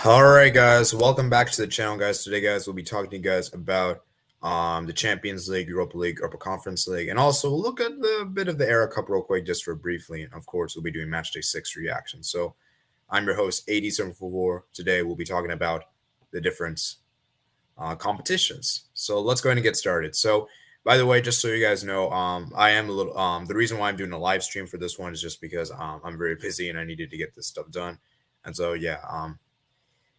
All right, guys. Welcome back to the channel, guys. Today, guys, we'll be talking to you guys about the Champions League, Europa League, Europa Conference League, and also we'll look at the bit of the Era Cup real quick, just for briefly. And of course, we'll be doing Matchday 6 reaction. So, I'm your host, 8744. Today, we'll be talking about the different competitions. So, let's go ahead and get started. So, by the way, just so you guys know, I am a little. The reason why I'm doing a live stream for this one is just because I'm very busy and I needed to get this stuff done. And so,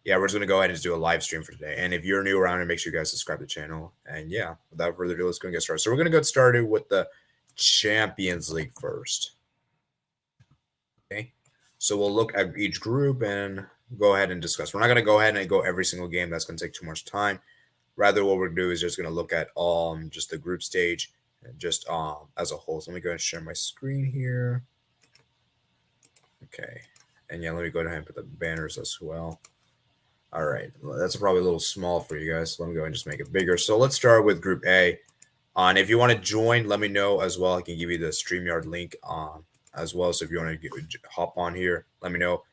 yeah, we're just gonna go ahead and just do a live stream for today. And if you're new around here, make sure you guys subscribe to the channel. And yeah, without further ado, let's go and get started. So we're gonna get started with the Champions League first. Okay, so we'll look at each group and go ahead and discuss. We're not gonna go ahead and go every single game. That's gonna take too much time. Rather, what we're gonna do is just gonna look at just the group stage and just as a whole. So let me go ahead and share my screen here. Okay, and yeah, let me go ahead and put the banners as well. All right, well, that's probably a little small for you guys. So let me go ahead and just make it bigger. So let's start with Group A. And if you want to join, let me know as well. I can give you the StreamYard link as well. So if you want to hop on here, let me know.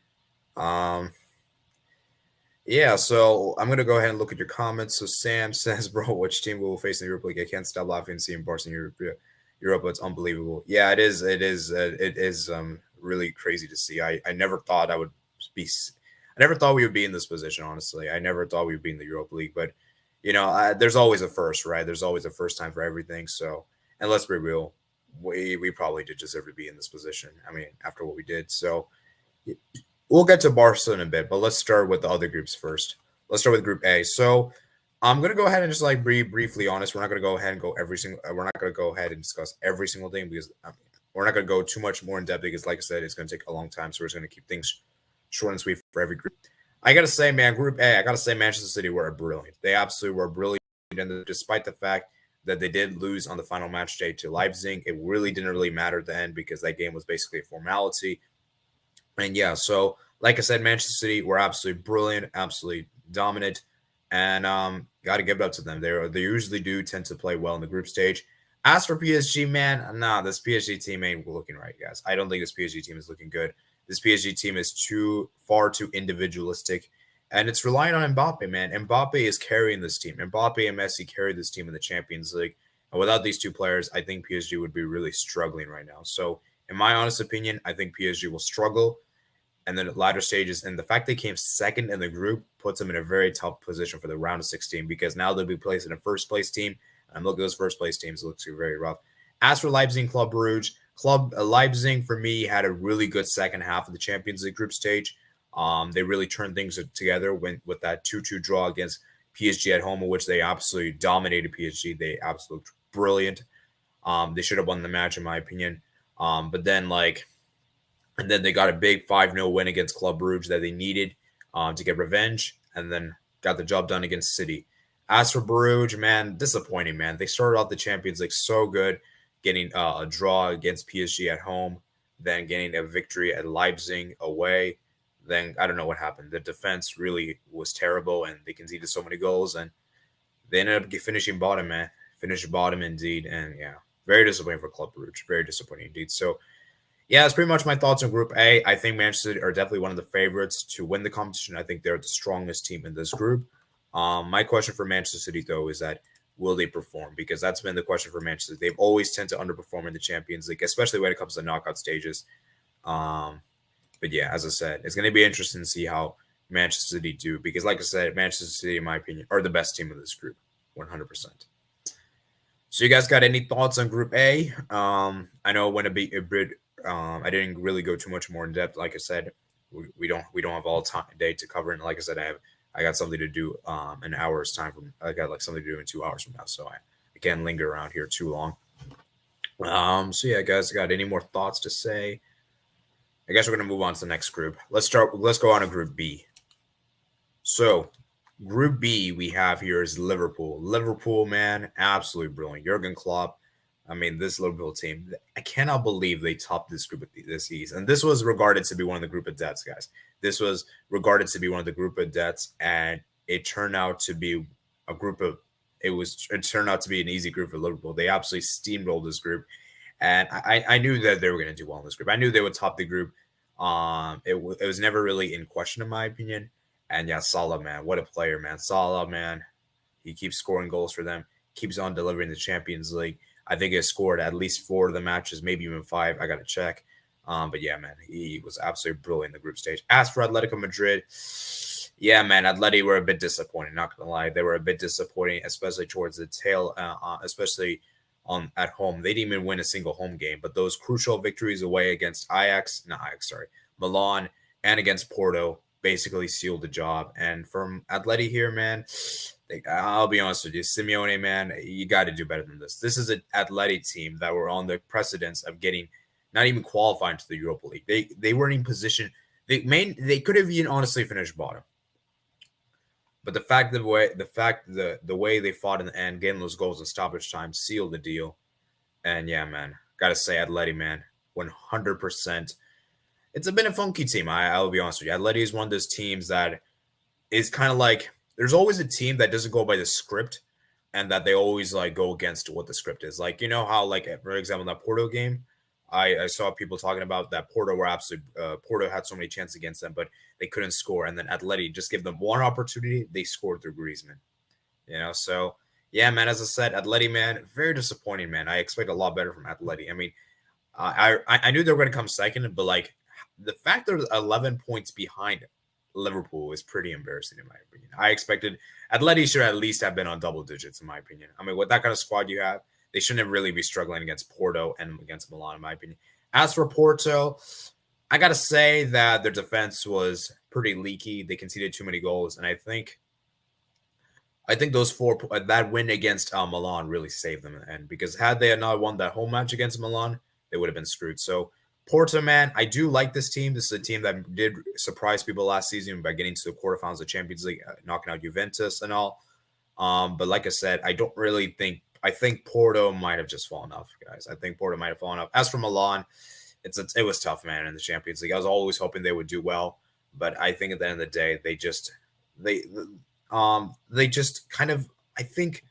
Yeah, so I'm gonna go ahead and look at your comments. So Sam says, "Bro, which team will face in the Europa League? I can't stop laughing seeing Barcelona in Europa. It's unbelievable." Yeah, it is. It is really crazy to see. I never thought I would be. I never thought we would be in this position. Honestly, I never thought we would be in the Europa League. But there's always a first, right? There's always a first time for everything. So, and let's be real, we probably did deserve to be in this position. I mean, after what we did. So we'll get to Barcelona in a bit, but let's start with the other groups first. Let's start with Group A. So I'm gonna go ahead and just like be briefly honest. We're not gonna go ahead and go every single. We're not gonna go ahead and discuss every single thing because we're not gonna go too much more in depth because, like I said, it's gonna take a long time. So we're just gonna keep things short and sweet for every group. I gotta say, man, Group A. I gotta say, Manchester City were brilliant. They absolutely were brilliant, and despite the fact that they did lose on the final match day to Leipzig, it really didn't really matter at the end because that game was basically a formality. And yeah, so like I said, Manchester City were absolutely brilliant, absolutely dominant, and got to give it up to them. They usually do tend to play well in the group stage. As for PSG, man, nah, this PSG team ain't looking right, guys. I don't think this PSG team is looking good. This PSG team is far too individualistic, and it's relying on Mbappe, man. Mbappe is carrying this team. Mbappe and Messi carry this team in the Champions League, and without these two players, I think PSG would be really struggling right now. So, in my honest opinion, I think PSG will struggle and then at latter stages. And the fact they came second in the group puts them in a very tough position for the round of 16 because now they'll be placed in a first place team. And look at those first place teams; it looks very rough. As for Leipzig and Club Brugge, Leipzig for me had a really good second half of the Champions League group stage. They really turned things together with that 2-2 draw against PSG at home, in which they absolutely dominated PSG. They absolutely brilliant. They should have won the match, in my opinion. But then and then they got a big 5-0 win against Club Brugge that they needed to get revenge, and then got the job done against City. As for Brugge, man, disappointing, man. They started off the Champions League so good, getting a draw against PSG at home, then getting a victory at Leipzig away. Then I don't know what happened. The defense really was terrible, and they conceded so many goals, and they ended up finishing bottom, man. Finished bottom indeed, and yeah, very disappointing for Club Brugge. Very disappointing indeed. So yeah, that's pretty much my thoughts on Group A. I think Manchester City are definitely one of the favorites to win the competition. I think they're the strongest team in this group. My question for Manchester City, though, is that will they perform? Because that's been the question for Manchester City. They've always tend to underperform in the Champions League, especially when it comes to knockout stages. But yeah, as I said, it's going to be interesting to see how Manchester City do. Because like I said, Manchester City, in my opinion, are the best team of this group, 100%. So you guys got any thoughts on Group A? I know it went a bit. I didn't really go too much more in depth. Like I said, we don't have all time day to cover. And like I said, I got something to do an hour's time from. I got like something to do in 2 hours from now, so I can't linger around here too long. So yeah, guys, got any more thoughts to say? I guess we're gonna move on to the next group. Let's go on to Group B. So Group B we have here is Liverpool. Liverpool, man, absolutely brilliant. Jurgen Klopp. I mean, this Liverpool team, I cannot believe they topped this group this season. And this was regarded to be one of the group of deaths, guys. This was regarded to be one of the group of deaths, and it turned out to be a group of. It turned out to be an easy group for Liverpool. They absolutely steamrolled this group, and I knew that they were going to do well in this group. I knew they would top the group. It was never really in question, in my opinion. And yeah, Salah, man, what a player, man. Salah, man, he keeps scoring goals for them, keeps on delivering the Champions League. I think he scored at least 4 of the matches, maybe even 5. I got to check. But yeah, man, he was absolutely brilliant in the group stage. As for Atletico Madrid, yeah, man, Atleti were a bit disappointing. Not gonna lie, they were a bit disappointing, especially towards the tail, especially on at home. They didn't even win a single home game, but those crucial victories away against Milan, and against Porto basically sealed the job. And from Atleti here, man, I'll be honest with you, Simeone, man, you got to do better than this. This is an Atleti team that were on the precedence of getting not even qualifying to the Europa League. They weren't in position. They could have even honestly finished bottom. But the way they fought in the end, getting those goals in stoppage time, sealed the deal. And yeah, man, gotta say, Atleti, man, 100%. It's been a funky team. I'll be honest with you. Atleti is one of those teams that is kind of like there's always a team that doesn't go by the script, and that they always like go against what the script is. Like, you know how, like, for example, that Porto game, I saw people talking about that Porto were absolutely Porto had so many chances against them, but they couldn't score. And then Atleti just gave them one opportunity, they scored through Griezmann. So yeah, man. As I said, Atleti, man, very disappointing, man. I expect a lot better from Atleti. I mean, I knew they were going to come second, but like the fact they're 11 points behind Liverpool is pretty embarrassing in my opinion. I expected Atleti should at least have been on double digits in my opinion. I mean, with that kind of squad you have, they shouldn't really be struggling against Porto and against Milan in my opinion. As for Porto, I got to say that their defense was pretty leaky. They conceded too many goals, and I think those that win against Milan really saved them in the end, because had they not won that home match against Milan, they would have been screwed. So Porto, man, I do like this team. This is a team that did surprise people last season by getting to the quarterfinals of Champions League, knocking out Juventus and all. But like I said, I don't really think. I think Porto might have just fallen off, guys. I think Porto might have fallen off. As for Milan, it was tough, man, in the Champions League. I was always hoping they would do well, but I think at the end of the day, they they just kind of I think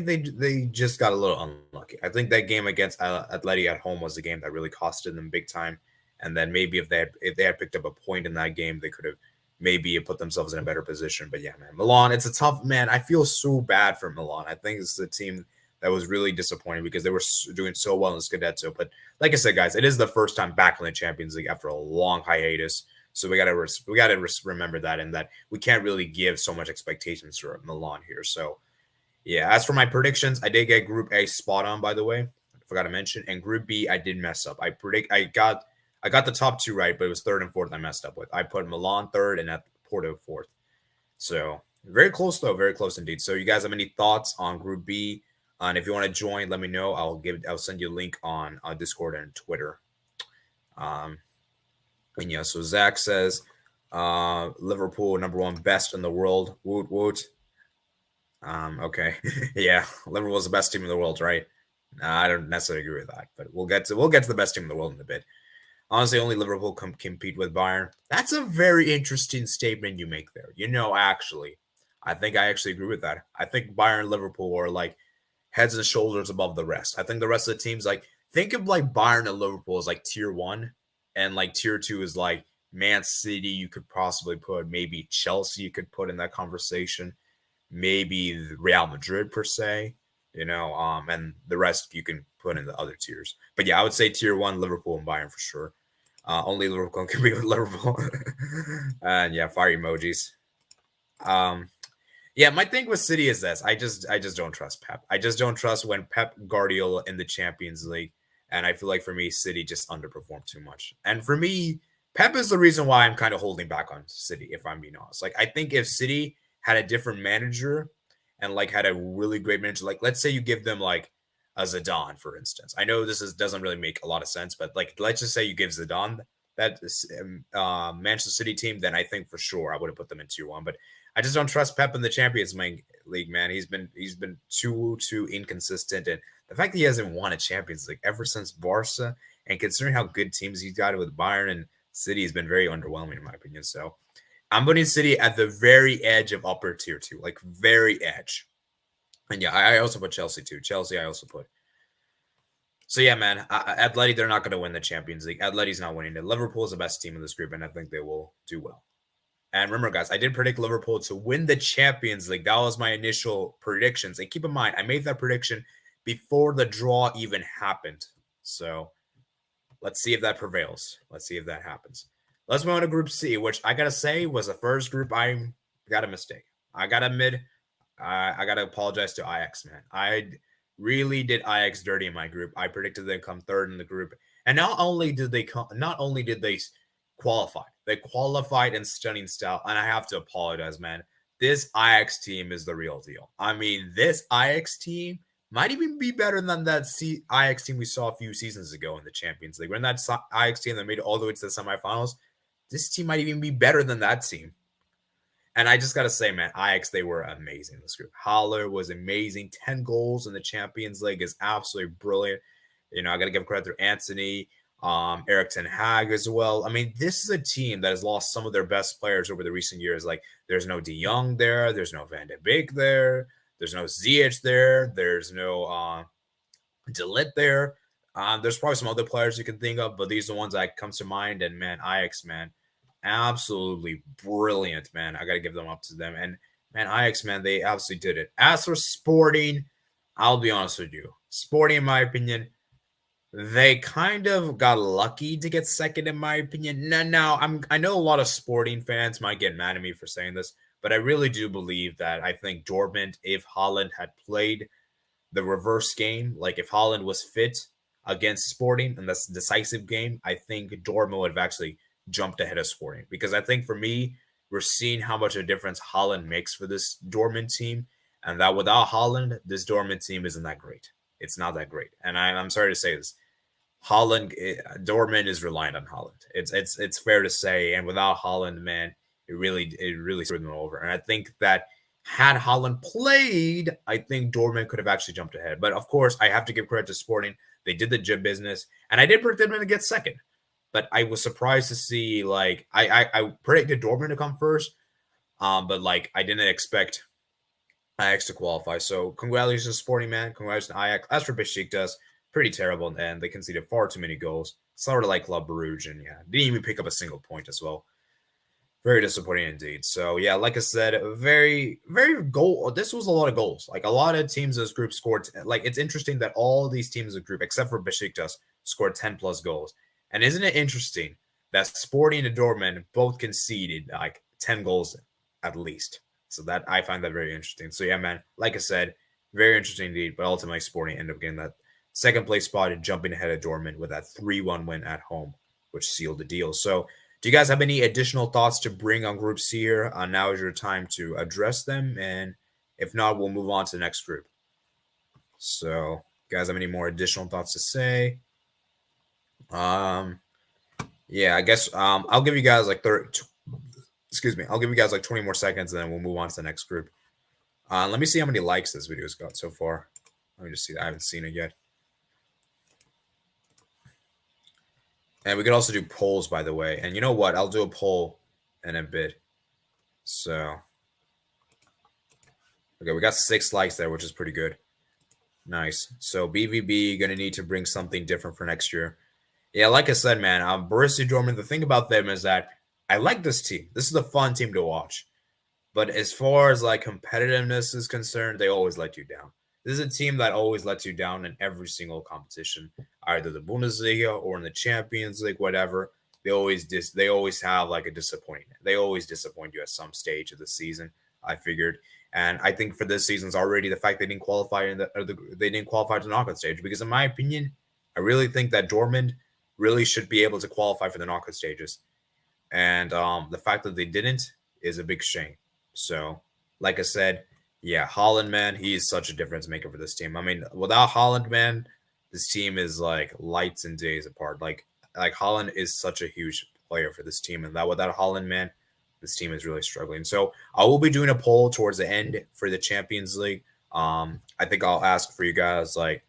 they just got a little unlucky. I think that game against Atleti at home was the game that really costed them big time. And then maybe if they had picked up a point in that game, they could have maybe put themselves in a better position. But yeah, man, Milan, it's a tough, man. I feel so bad for Milan. I think it's a team that was really disappointing because they were doing so well in Scudetto. But like I said, guys, it is the first time back in the Champions League after a long hiatus. So we gotta remember that, and that we can't really give so much expectations for Milan here. So yeah, as for my predictions, I did get Group A spot on, by the way. I forgot to mention. And Group B, I did mess up. I got the top two right, but it was third and fourth I messed up with. I put Milan third and at Porto fourth. So very close though, very close indeed. So you guys have any thoughts on Group B? And if you want to join, let me know. I'll send you a link on Discord and Twitter. And yeah, so Zach says Liverpool #1 best in the world. Woot woot. Okay. Yeah, Liverpool's the best team in the world, right? Nah, I don't necessarily agree with that, but we'll get to the best team in the world in a bit. Honestly, only Liverpool can compete with Bayern. That's a very interesting statement you make there. Actually, I think I actually agree with that. I think Bayern and Liverpool are like heads and shoulders above the rest. I think the rest of the teams, like, think of like Bayern and Liverpool as like tier 1, and like tier 2 is like Man City. You could possibly put maybe Chelsea. You could put in that conversation. Maybe Real Madrid per se, and the rest you can put in the other tiers. But yeah, I would say tier 1, Liverpool and Bayern for sure. Only Liverpool can be with Liverpool. And yeah, fire emojis. Yeah, my thing with City is this. I just don't trust Pep. I just don't trust when Pep Guardiola in the Champions League. And I feel like for me, City just underperformed too much. And for me, Pep is the reason why I'm kind of holding back on City, if I'm being honest. Like, I think if City had a different manager and like had a really great manager, like let's say you give them like a Zidane, for instance. I know doesn't really make a lot of sense, but like let's just say you give Zidane that Manchester City team, then I think for sure I would have put them in tier 1. But I just don't trust Pep in the Champions League, man. He's been too inconsistent, and the fact that he hasn't won a Champions League ever since Barca, and considering how good teams he's got with Bayern and City, has been very underwhelming in my opinion. So I'm putting City at the very edge of upper tier 2, like very edge. And yeah, I also put Chelsea too. Chelsea I also put. So yeah, man, Atleti, they're not going to win the Champions League. Atleti's not winning it. Liverpool is the best team in this group, and I think they will do well. And remember, guys, I did predict Liverpool to win the Champions League. That was my initial predictions. And keep in mind, I made that prediction before the draw even happened. So let's see if that prevails. Let's see if that happens. Let's move on to Group C, which I gotta say was the first group I got a mistake. I gotta admit, I gotta apologize to Ajax, man. I really did Ajax dirty in my group. I predicted them come third in the group, and not only did they qualify, they qualified in stunning style. And I have to apologize, man. This Ajax team is the real deal. I mean, this Ajax team might even be better than that Ajax team we saw a few seasons ago in the Champions League. When that Ajax team that made it all the way to the semifinals, this team might even be better than that team. And I just got to say, man, Ajax, they were amazing in this group. Haller was amazing. 10 goals in the Champions League is absolutely brilliant. You know, I got to give credit to Anthony, Eric Ten Hag as well. I mean, this is a team that has lost some of their best players over the recent years. Like, there's no De Jong there. There's no Van de Beek there. There's no Ziyech there. There's no De Ligt there. There's probably some other players you can think of, but these are the ones that comes to mind. And, man, Ajax, man, absolutely brilliant, man. I got to give them up to them. And, man, Ajax, man, they absolutely did it. As for Sporting, I'll be honest with you. Sporting, in my opinion, they kind of got lucky to get second, in my opinion. Now, I know a lot of Sporting fans might get mad at me for saying this, but I really do believe that I think Dortmund, if Haaland had played the reverse game, like if Haaland was fit against Sporting in this decisive game, I think Dortmund would have actually jumped ahead of Sporting. Because I think for me, we're seeing how much of a difference Haaland makes for this Dortmund team, and that without Haaland, this Dortmund team isn't that great. It's not that great. And I'm sorry to say this. Dortmund is reliant on Haaland. It's fair to say. And without Haaland, man, it really screwed them over. And I think that had Haaland played, I think Dortmund could have actually jumped ahead. But of course, I have to give credit to Sporting. They did the jib business, and I did predict them to get second. But I was surprised to see, like, I predicted Dortmund to come first, but like I didn't expect Ajax to qualify. So congratulations, Sporting, man. Congratulations, Ajax. As for Besiktas, pretty terrible in the end. They conceded far too many goals. Sort of like Club Brugge, and yeah, didn't even pick up a single point as well. Very disappointing indeed. So yeah, like I said, very goal. This was a lot of goals. Like a lot of teams in this group scored. Like it's interesting that all these teams in the group, except for Besiktas, scored 10 plus goals. And isn't it interesting that Sporting and Dortmund both conceded like 10 goals at least? So that I find that very interesting. So yeah, man, like I said, very interesting indeed. But ultimately, Sporting ended up getting that second place spot and jumping ahead of Dortmund with that 3-1 win at home, which sealed the deal. So do you guys have any additional thoughts to bring on Group C here? Now is your time to address them. And if not, we'll move on to the next group. So you guys have any more additional thoughts to say? Yeah, I guess I'll give you guys like 30. Excuse me. I'll give you guys like 20 more seconds, and then we'll move on to the next group. Let me see how many likes this video's got so far. Let me just see. I haven't seen it yet. And we could also do polls, by the way. And you know what? I'll do a poll in a bit. So, okay, we got 6 likes there, which is pretty good. Nice. So BVB going to need to bring something different for next year. Yeah, like I said, man, Borussia Dortmund, the thing about them is that I like this team. This is a fun team to watch. But as far as like competitiveness is concerned, they always let you down. This is a team that always lets you down in every single competition, either the Bundesliga or in the Champions League, whatever. They always have like a disappointment. They always disappoint you at some stage of the season, I figured. And I think for this season's already the fact they didn't qualify they didn't qualify to the knockout stage, because in my opinion, I really think that Dortmund really should be able to qualify for the knockout stages. And the fact that they didn't is a big shame. So, like I said, yeah, Haaland, man, he is such a difference maker for this team. I mean, without Haaland, man, this team is like lights and days apart. Like Haaland is such a huge player for this team, and that without Haaland, man, this team is really struggling. So I will be doing a poll towards the end for the Champions League. I think I'll ask for you guys like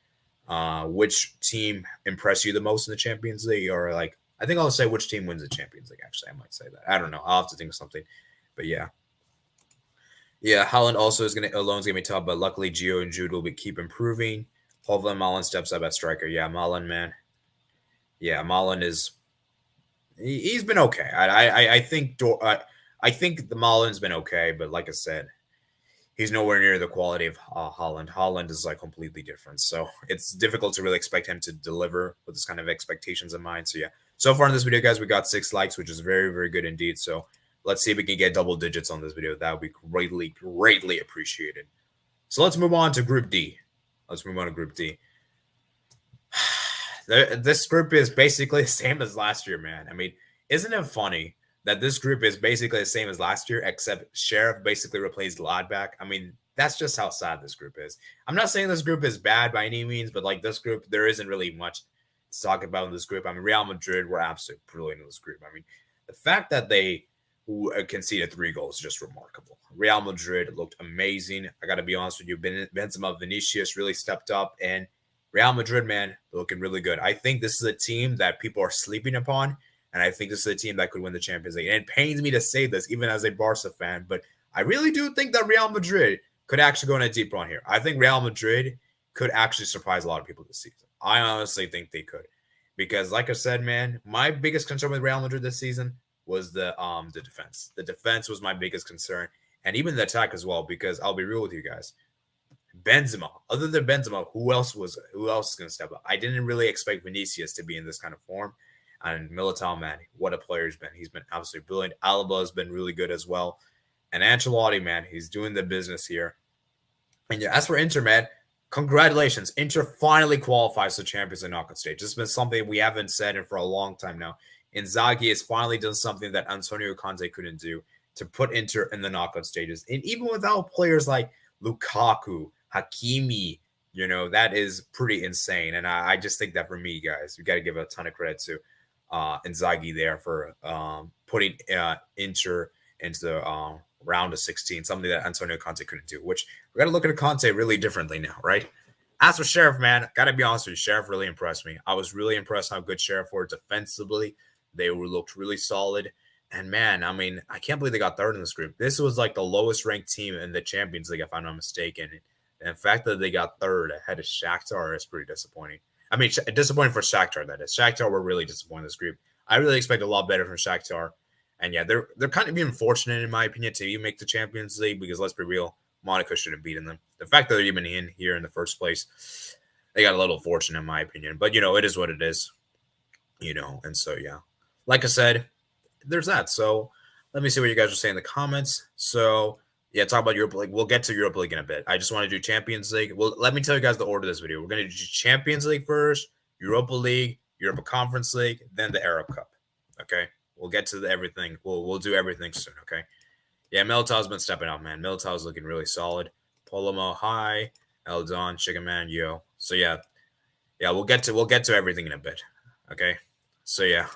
which team impressed you the most in the Champions League, or like I think I'll say which team wins the Champions League. Actually, I might say that. I don't know. I'll have to think of something. But yeah. Yeah, Haaland also is gonna be tough, but luckily Gio and Jude will keep improving. Hopefully Malen steps up at striker. Yeah, Malen, man. Yeah, Malen is he's been okay. I think I think the Mullen's been okay, but like I said, he's nowhere near the quality of Holland. Holland is like completely different. So it's difficult to really expect him to deliver with this kind of expectations in mind. So yeah, so far in this video, guys, we got 6 likes, which is very, very good indeed. So let's see if we can get double digits on this video. That would be greatly, greatly appreciated. So let's move on to Group D. Let's move on to Group D. This group is basically the same as last year, man. I mean, isn't it funny that this group is basically the same as last year, except Sheriff basically replaced Gladbach? I mean, that's just how sad this group is. I'm not saying this group is bad by any means, but like this group, there isn't really much to talk about in this group. I mean, Real Madrid were absolutely brilliant in this group. I mean, the fact that they conceded 3 goals is just remarkable. Real Madrid looked amazing. I got to be honest with you, Benzema, Vinicius really stepped up, and Real Madrid, man, looking really good. I think this is a team that people are sleeping upon, and I think this is a team that could win the Champions League. And it pains me to say this, even as a Barca fan, but I really do think that Real Madrid could actually go in a deep run here. I think Real Madrid could actually surprise a lot of people this season. I honestly think they could, because, like I said, man, my biggest concern with Real Madrid this season was the defense. The defense was my biggest concern, and even the attack as well. Because I'll be real with you guys. Benzema, other than Benzema, who else is going to step up? I didn't really expect Vinicius to be in this kind of form. And Militao, man, what a player he's been. He's been absolutely brilliant. Alaba has been really good as well. And Ancelotti, man, he's doing the business here. And yeah, as for Inter, man, congratulations. Inter finally qualifies to Champions League knockout stage. This has been something we haven't said in for a long time now. Inzaghi has finally done something that Antonio Conte couldn't do, to put Inter in the knockout stages. And even without players like Lukaku, Hakimi, that is pretty insane. And I just think that for me, guys, we got to give a ton of credit to Inzaghi there for putting Inter into the round of 16, something that Antonio Conte couldn't do, which we got to look at Conte really differently now, right? As for Sheriff, man, got to be honest with you, Sheriff really impressed me. I was really impressed how good Sheriff were defensively. They looked really solid. And man, I mean, I can't believe they got third in this group. This was like the lowest ranked team in the Champions League, if I'm not mistaken. And the fact that they got third ahead of Shakhtar is pretty disappointing. I mean, disappointing for Shakhtar, that is. Shakhtar were really disappointed in this group. I really expect a lot better from Shakhtar. And yeah, they're kind of being fortunate, in my opinion, to even make the Champions League, because let's be real, Monaco should have beaten them. The fact that they're even in here in the first place, they got a little fortunate, in my opinion. But, it is what it is. And so, yeah. Like I said, there's that. So let me see what you guys are saying in the comments. So yeah, talk about Europa League. We'll get to Europa League in a bit. I just want to do Champions League. Well, let me tell you guys the order of this video. We're going to do Champions League first, Europa League, Europa Conference League, then the Arab Cup. Okay, we'll get to everything. We'll do everything soon. Okay. Yeah, Militao's been stepping up, man. Militao's looking really solid. Polomo, hi. Eldon, Chicken Man, yo. So yeah, we'll get to everything in a bit. Okay. So yeah.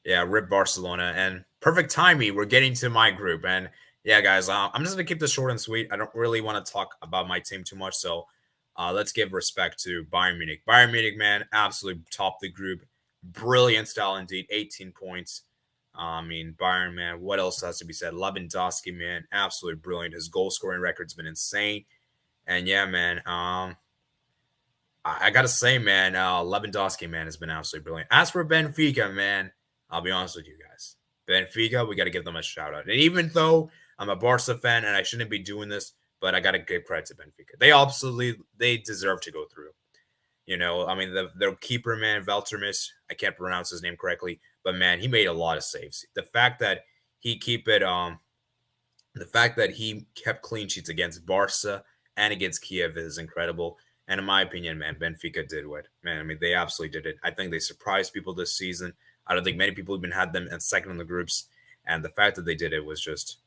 Rip Barcelona, and perfect timing. We're getting to my group, and yeah, guys, I'm just gonna keep this short and sweet. I don't really want to talk about my team too much, so let's give respect to Bayern Munich. Bayern Munich, man, absolutely top the group. Brilliant style indeed. 18 points. I mean, Bayern, man, what else has to be said? Lewandowski, man, absolutely brilliant. His goal scoring record's been insane, and yeah, man, I gotta say, man, Lewandowski, man, has been absolutely brilliant. As for Benfica, man, I'll be honest with you guys. Benfica, we got to give them a shout out. And even though I'm a Barca fan and I shouldn't be doing this, but I got to give credit to Benfica. They deserve to go through. I mean, their keeper, man, Veltermis, I can't pronounce his name correctly, but man, he made a lot of saves. The fact that he kept clean sheets against Barca and against Kiev is incredible. And in my opinion, man, Benfica did what? Man, I mean, they absolutely did it. I think they surprised people this season. I don't think many people even had them in second in the groups. And the fact that they did it was just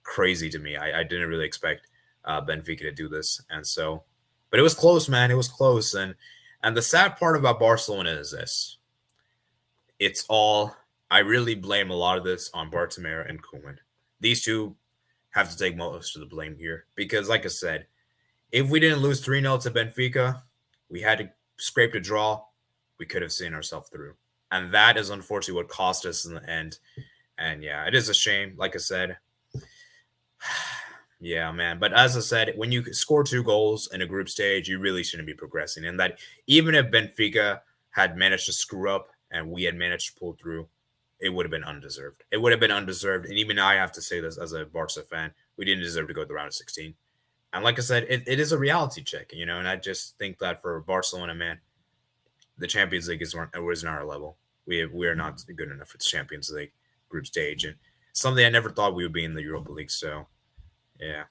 crazy to me. I didn't really expect Benfica to do this. And so, but it was close, man. It was close. And the sad part about Barcelona is this. I really blame a lot of this on Bartomeu and Koeman. These two have to take most of the blame here. Because like I said, if we didn't lose 3-0 to Benfica, we had to scrape a draw, we could have seen ourselves through. And that is unfortunately what cost us in the end. And yeah, it is a shame, like I said. Yeah, man. But as I said, when you score 2 goals in a group stage, you really shouldn't be progressing. And that even if Benfica had managed to screw up and we had managed to pull through, it would have been undeserved. It would have been undeserved. And even I have to say this as a Barca fan, we didn't deserve to go to the round of 16. And like I said, it is a reality check, you know, and I just think that for Barcelona, man, the Champions League wasn't our level. We are not good enough for the Champions League group stage, and something I never thought we would be in the Europa League. So, yeah,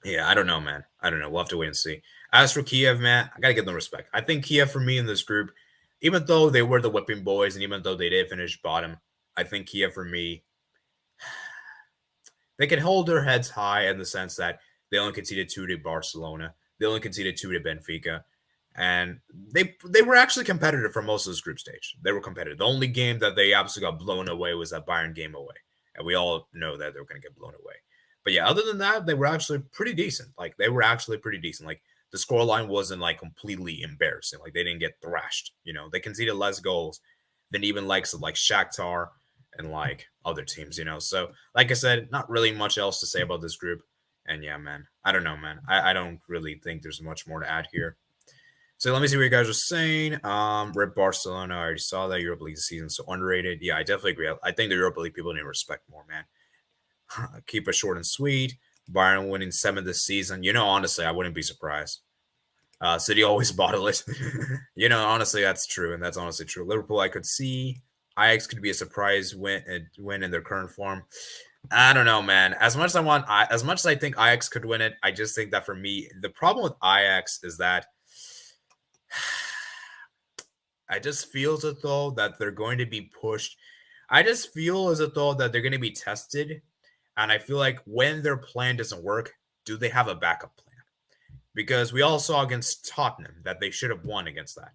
yeah, I don't know, man. I don't know. We'll have to wait and see. As for Kiev, man, I gotta give them respect. I think Kiev for me in this group, even though they were the whipping boys, and even though they did finish bottom, I think Kiev for me, they can hold their heads high in the sense that they only conceded 2 to Barcelona, they only conceded 2 to Benfica, and they were actually competitive for most of this group stage. They were competitive. The only game that they absolutely got blown away was that Bayern game away, and we all know that they were going to get blown away. But yeah, other than that, they were actually pretty decent. Like they were actually pretty decent. Like the scoreline wasn't like completely embarrassing. Like they didn't get thrashed. You know, they conceded less goals than even likes of like Shakhtar and like other teams. You know, so like I said, not really much else to say about this group. And yeah, man, I don't know, man. I don't really think there's much more to add here. So let me see what you guys are saying. Rip Barcelona. I already saw that Europa League season so underrated. Yeah, I definitely agree. I think the Europa League people need to respect more, man. Keep it short and sweet. Bayern winning 7 this season. You know, honestly, I wouldn't be surprised. City always bottle it. You know, honestly, that's true, and that's honestly true. Liverpool, I could see. Ajax could be a surprise win in their current form. I don't know, man. As much as I think Ajax could win it, I just think that for me, the problem with Ajax is that I just feel as though that they're going to be pushed. I just feel as though that they're going to be tested, and I feel like when their plan doesn't work, do they have a backup plan? Because we all saw against Tottenham that they should have won against that,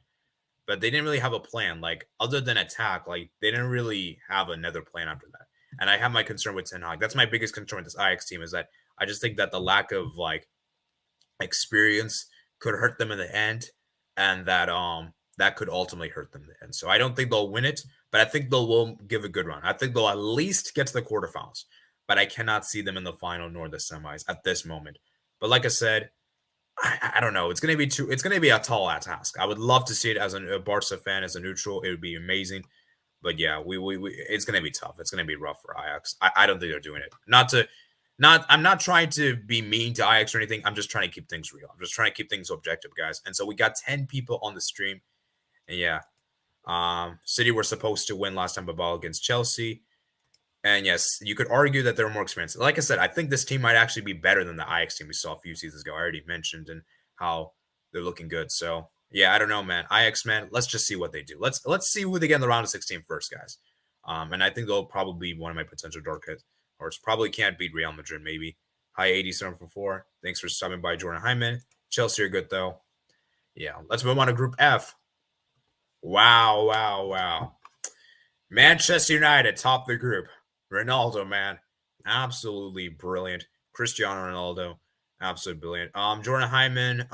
but they didn't really have a plan. Like other than attack, like they didn't really have another plan after that. And I have my concern with Ten Hag. That's my biggest concern with this Ajax team is that I just think that the lack of like experience could hurt them in the end, and that could ultimately hurt them in the end. So I don't think they'll win it, but I think they'll give a good run. I think they'll at least get to the quarterfinals, but I cannot see them in the final nor the semis at this moment. But like I said, I don't know. It's gonna be a tall task. I would love to see it as a Barca fan, as a neutral. It would be amazing. But yeah, we it's gonna be tough. It's gonna be rough for Ajax. I don't think they're doing it. I'm not trying to be mean to Ajax or anything. I'm just trying to keep things real. I'm just trying to keep things objective, guys. And so we got 10 people on the stream. And yeah, City were supposed to win last time ball against Chelsea. And yes, you could argue that they're more experienced. Like I said, I think this team might actually be better than the Ajax team we saw a few seasons ago. I already mentioned and how they're looking good. So yeah, I don't know, man. Ajax, man, let's just see what they do. Let's see who they get in the round of 16 first, guys. And I think they'll probably be one of my potential dark horse. Probably can't beat Real Madrid, maybe. High 87 for 4. Thanks for stopping by, Jordan Hyman. Chelsea are good, though. Yeah, let's move on to Group F. Wow. Manchester United top the group. Ronaldo, man, absolutely brilliant. Cristiano Ronaldo, absolutely brilliant. Jordan Hyman,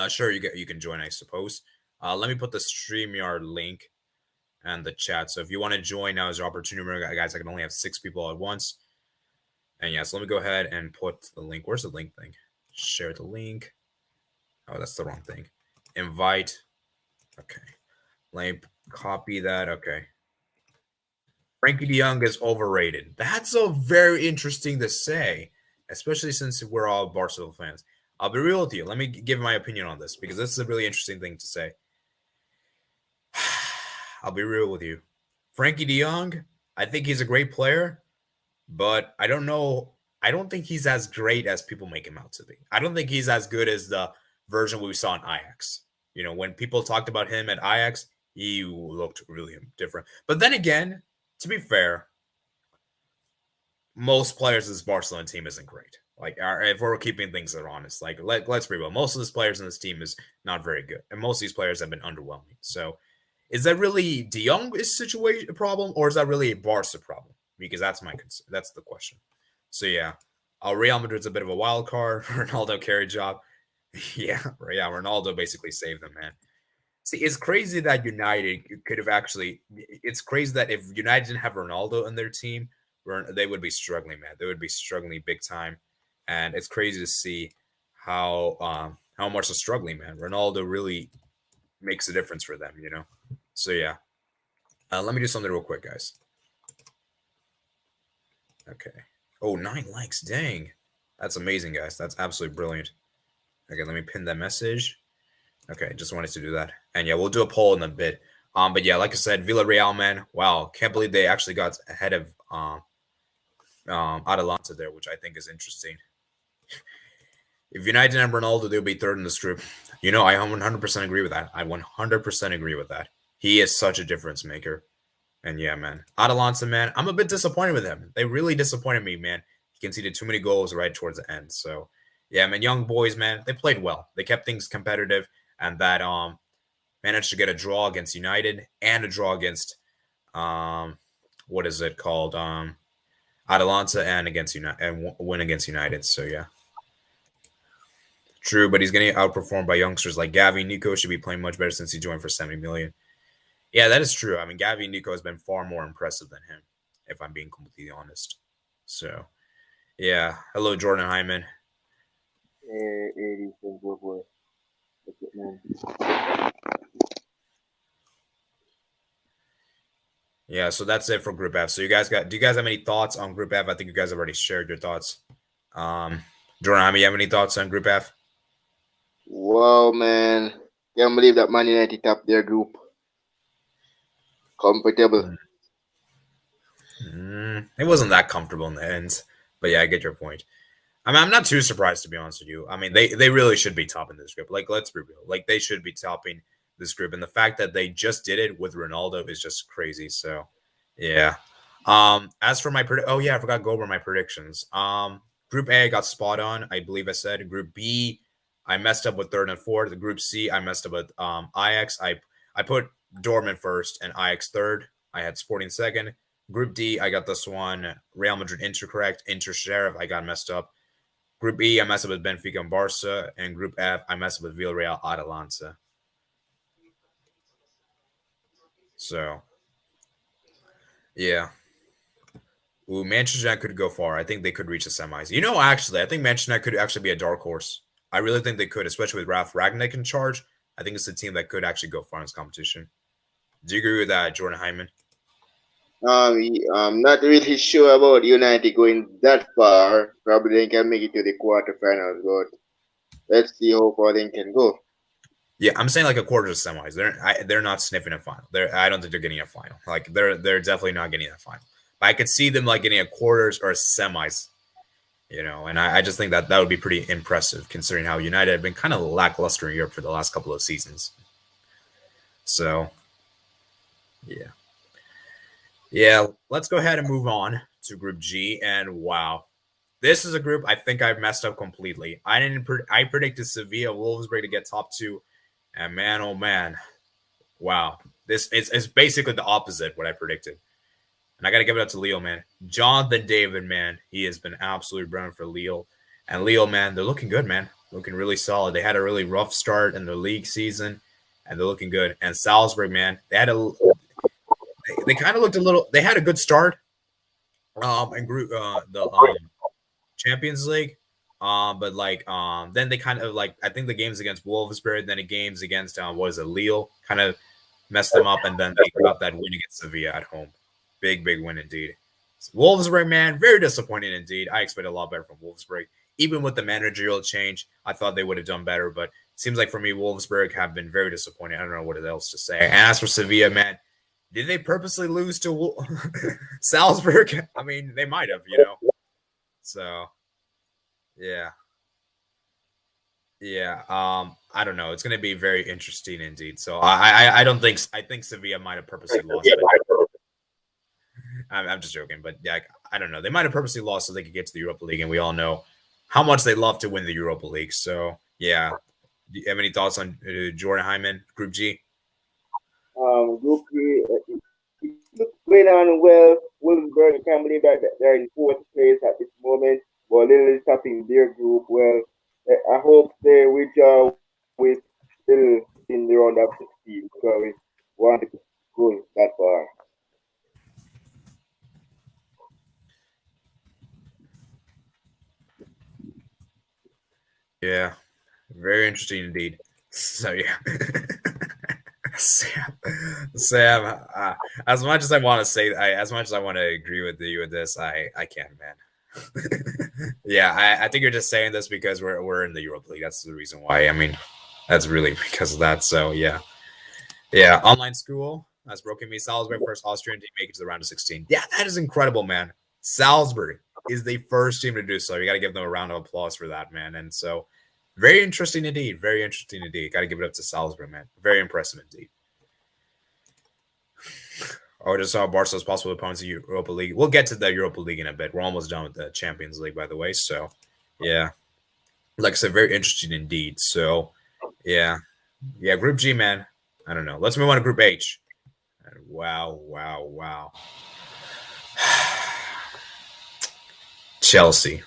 sure you can join, I suppose. Let me put the StreamYard link and the chat. So if you want to join, now is your opportunity. Remember, guys, I can only have 6 people at once. And yes, let me go ahead and put the link. Where's the link thing? Share the link. Oh, that's the wrong thing. Invite. Okay. Let me copy that. Okay. Frankie de Jong is overrated. That's a very interesting to say, especially since we're all Barcelona fans. I'll be real with you. Let me give my opinion on this because this is a really interesting thing to say. I'll be real with you. Frankie de Jong, I think he's a great player, but I don't know. I don't think he's as great as people make him out to be. I don't think he's as good as the version we saw in Ajax. You know, when people talked about him at Ajax, he looked really different. But then again, to be fair, most players in this Barcelona team isn't great. Like, if we're keeping things that are honest, like let's be real, most of these players in this team is not very good, and most of these players have been underwhelming. So, is that really De Jong's situation problem, or is that really a Barca problem? Because that's my concern. That's the question. So yeah, Real Madrid's a bit of a wild card. Ronaldo carry job. Yeah, Ronaldo basically saved them, man. See, it's crazy that United could have actually. It's crazy that if United didn't have Ronaldo in their team, they would be struggling, man. They would be struggling big time, and it's crazy to see how much they're struggling, man. Ronaldo really makes a difference for them, you know. So yeah, Let me do something real quick, guys. Okay. Oh, 9 likes. Dang. That's amazing, guys. That's absolutely brilliant. Okay, let me pin that message. Okay, just wanted to do that. And yeah, we'll do a poll in a bit. But yeah, like I said, Villarreal, man. Wow, can't believe they actually got ahead of Atalanta there, which I think is interesting. If United and Ronaldo, they'll be third in this group. You know, I 100% agree with that. I 100% agree with that. He is such a difference maker. And yeah, man. Atalanta, man, I'm a bit disappointed with him. They really disappointed me, man. He conceded too many goals right towards the end. So yeah, man, young boys, man, they played well. They kept things competitive and that managed to get a draw against United and a draw against what is it called? Atalanta and against United and win against United. So yeah. True, but he's getting outperformed by youngsters like Gavi. Nico should be playing much better since he joined for 70 million. Yeah, that is true. I mean, Gavi and Nico has been far more impressive than him, if I'm being completely honest. So, yeah. Hello, Jordan Hyman. Hey, boy. Yeah, so that's it for Group F. So do you guys have any thoughts on Group F? I think you guys have already shared your thoughts. Jordan Hyman, you have any thoughts on Group F? Wow, man. Can't believe that Man United top their group. Comfortable. It wasn't that comfortable in the end, but yeah, I get your point. I mean, I'm not too surprised to be honest with you. I mean, they really should be topping this group. Like, let's be real. Like, they should be topping this group, and the fact that they just did it with Ronaldo is just crazy. So, yeah. As for oh yeah, I forgot to go over my predictions. Group A I got spot on. I believe I said. Group B, I messed up with third and fourth. The Group C, I messed up with Ajax. I put Dortmund first and Ajax third. I had Sporting second. Group D, I got this one. Real Madrid Inter correct. Inter Sheriff, I got messed up. Group E, I messed up with Benfica and Barca. And Group F, I messed up with Villarreal Atalanta. So, yeah. Ooh, Manchester United could go far. I think they could reach the semis. You know, actually, I think Manchester United could actually be a dark horse. I really think they could, especially with Ralph Ragnick in charge. I think it's a team that could actually go far in this competition. Do you agree with that, Jordan Hyman? I'm not really sure about United going that far. Probably they can make it to the quarterfinals, but let's see how far they can go. Yeah, I'm saying like a quarter to semis. They're not sniffing a final. I don't think they're getting a final. Like they're definitely not getting a final. But I could see them like getting a quarters or a semis. You know, and I just think that would be pretty impressive considering how United have been kind of lackluster in Europe for the last couple of seasons. So, yeah. Yeah, let's go ahead and move on to Group G. And wow, this is a group I think I've messed up completely. I predicted Sevilla, Wolfsburg to get top two, and man, oh man, wow, this it's basically the opposite what I predicted. And I got to give it up to Leo, man. Jonathan David, man, he has been absolutely brilliant for Leo. And Leo, man, they're looking good, man. Looking really solid. They had a really rough start in their league season, and they're looking good. And Salzburg, man, they kind of looked a little. They had a good start, and group the Champions League. But like then they kind of like I think the games against Wolfsburg, then the games against what is it, Lille, kind of messed them up, and then they got that win against Sevilla at home. Big win indeed. Wolfsburg, man, very disappointing indeed. I expected a lot better from Wolfsburg. Even with the managerial change, I thought they would have done better, but it seems like for me, Wolfsburg have been very disappointing. I don't know what else to say. And as for Sevilla, man, did they purposely lose to Salzburg? I mean, they might have, you know. So, yeah. Yeah. I don't know. It's going to be very interesting indeed. So I don't think I think Sevilla might have purposely lost. I'm just joking, but yeah, I don't know. They might have purposely lost so they could get to the Europa League, and we all know how much they love to win the Europa League. So yeah, do you have any thoughts on Jordan Hyman, Group G? Group G, it looks going on well. Wolfsburg, I can't believe that they're in fourth place at this moment, but Lille is topping their group. Well, I hope they withdraw with Lille in the round of 16 because we want to go that far. Yeah, very interesting indeed. So yeah, so, Sam, as much as I want to say, as much as I want to agree with you with this, I can't, man. Yeah, I think you're just saying this because we're in the Europa League. That's the reason why. I mean, that's really because of that. So yeah, yeah. Online school has broken me. Salzburg first Austrian team make it to the round of 16. Yeah, that is incredible, man. Salzburg is the first team to do so. You got to give them a round of applause for that, man. And so, very interesting indeed. Very interesting indeed. Got to give it up to Salzburg, man. Very impressive indeed. Or just saw Barca's possible opponents in Europa League. We'll get to the Europa League in a bit. We're almost done with the Champions League, by the way. So, yeah, like I said, very interesting indeed. So, yeah, yeah, Group G, man. I don't know. Let's move on to Group H. Wow, wow, wow. Chelsea,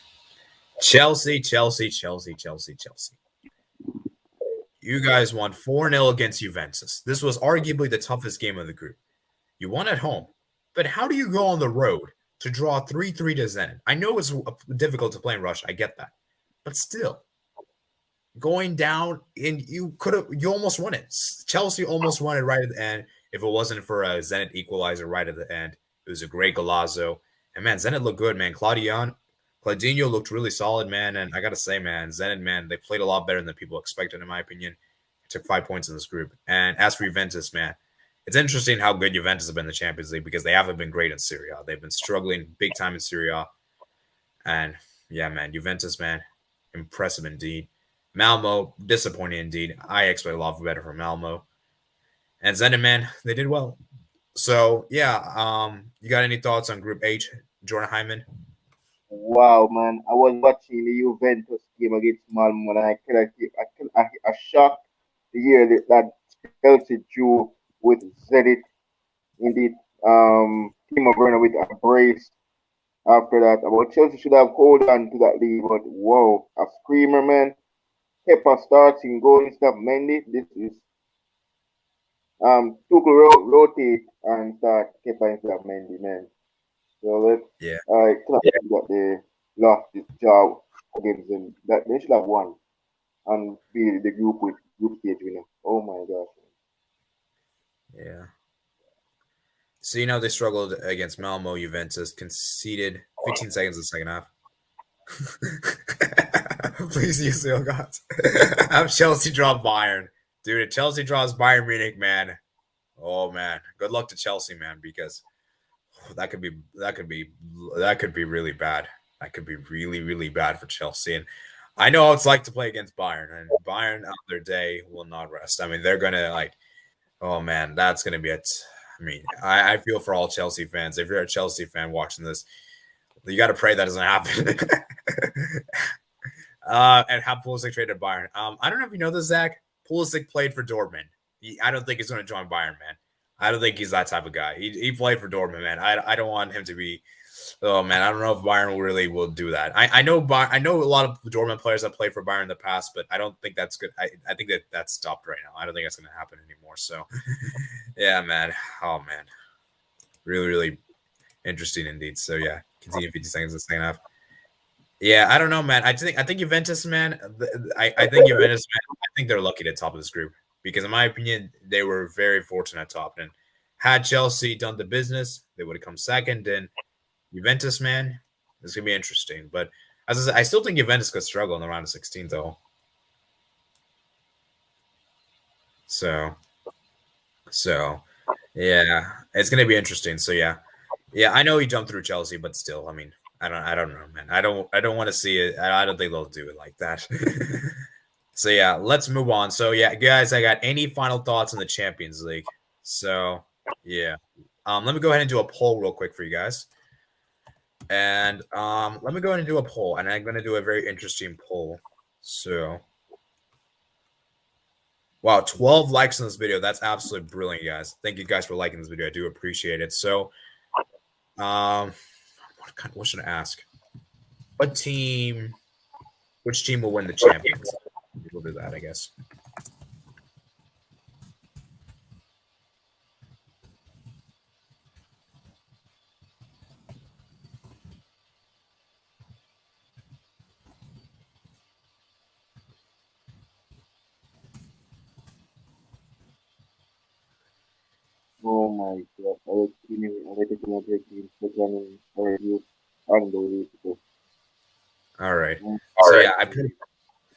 Chelsea, Chelsea, Chelsea, Chelsea, Chelsea. You guys won 4-0 against Juventus. This was arguably the toughest game of the group. You won at home, but how do you go on the road to draw 3-3 to Zenit? I know it's difficult to play in Russia. I get that. But still, going down and you almost won it. Chelsea almost won it right at the end. If it wasn't for a Zenit equalizer right at the end, it was a great Golazo. And man, Zenit looked good, man. Claudinho looked really solid, man. And I gotta say, man, Zenit, man, they played a lot better than people expected, in my opinion. Took 5 points in this group. And as for Juventus, man, it's interesting how good Juventus have been in the Champions League because they haven't been great in Serie A. They've been struggling big time in Serie A. And yeah, man, Juventus, man, impressive indeed. Malmo, disappointing indeed. I expect a lot better from Malmo. And Zenit, man, they did well. So yeah, you got any thoughts on Group H, Jordan Hyman? Wow, man! I was watching the Juventus game against Malmo, and I shocked to hear that Chelsea drew with Zenit. Indeed, Timo Werner with a brace after that. About Chelsea should have hold on to that lead, but whoa, a screamer, man! Kepa starting goal instead of Mendy. This is Tuchel rotate and start Kepa instead of Mendy, man. So let's Yeah, clap that they lost this job against them. That they should have won and be the group stage winner. Oh my gosh. yeah. So you know they struggled against Malmo. Juventus conceded 15 seconds in the second half. Please use the gods. Have Chelsea draw Bayern, dude. If Chelsea draws Bayern Munich, man. Oh man, good luck to Chelsea, man, because that could be really bad. That could be really really bad for Chelsea. And I know how it's like to play against Bayern, and Bayern on their day will not rest. I mean, they're gonna like, oh man, that's gonna be it. I mean, I feel for all Chelsea fans. If you're a Chelsea fan watching this, you got to pray that doesn't happen. And have Pulisic traded Bayern. I don't know if you know this, Zach. Pulisic played for Dortmund. I don't think he's going to join Bayern, man. I don't think he's that type of guy. He played for Dortmund, man. I don't want him to be. Oh man, I don't know if Bayern really will do that. I know I know a lot of Dortmund players that played for Bayern in the past, but I don't think that's good. I think that's stopped right now. I don't think that's going to happen anymore. So, yeah, man. Oh man, really really interesting indeed. So yeah, continue 50 seconds in the second half. Yeah, I don't know, man. I think Juventus, man. I think Juventus, man. I think they're lucky to top of this group because, in my opinion, they were very fortunate at top. And had Chelsea done the business, they would have come second. And Juventus, man, it's gonna be interesting. But as I said, I still think Juventus could struggle in the round of 16, though. So, so yeah, it's gonna be interesting. So yeah, yeah, I know he jumped through Chelsea, but still, I mean, I don't know, man. I don't want to see it. I don't think they'll do it like that. So yeah, let's move on. So yeah, guys, I got any final thoughts on the Champions League? So yeah, let me go ahead and do a poll real quick for you guys. And let me go ahead and do a poll, and I'm going to do a very interesting poll. So, wow, 12 likes on this video. That's absolutely brilliant, guys. Thank you guys for liking this video. I do appreciate it. So, what should I ask? Which team will win the Champions? We'll do that, I guess. nice. Atletico Madrid team second in our group. Unbelievable. All right. All So right. yeah,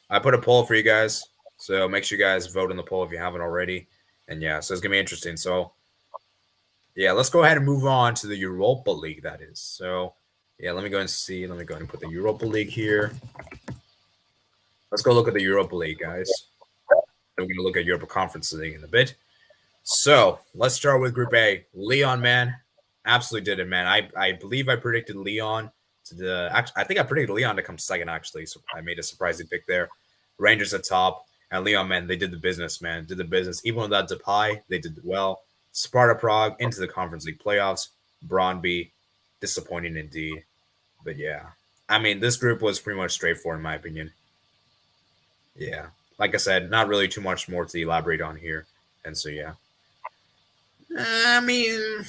I put a poll for you guys. So make sure you guys vote on the poll if you haven't already. And yeah, so it's gonna be interesting. So yeah, let's go ahead and move on to the Europa League. That is. So yeah, let me go and see. Let me go ahead and put the Europa League here. Let's go look at the Europa League, guys. We're gonna look at Europa Conference League in a bit. So let's start with Group A. Leon, man, absolutely did it, man. I believe I predicted Leon to the. I think I predicted Leon to come second, actually. So I made a surprising pick there. Rangers at top, and Leon, man, they did the business, man. Did the business. Even without Depay, they did well. Sparta Prague into the Conference League playoffs. Brøndby, disappointing indeed. But yeah, I mean, this group was pretty much straightforward in my opinion. Yeah, like I said, not really too much more to elaborate on here. And so yeah. I mean,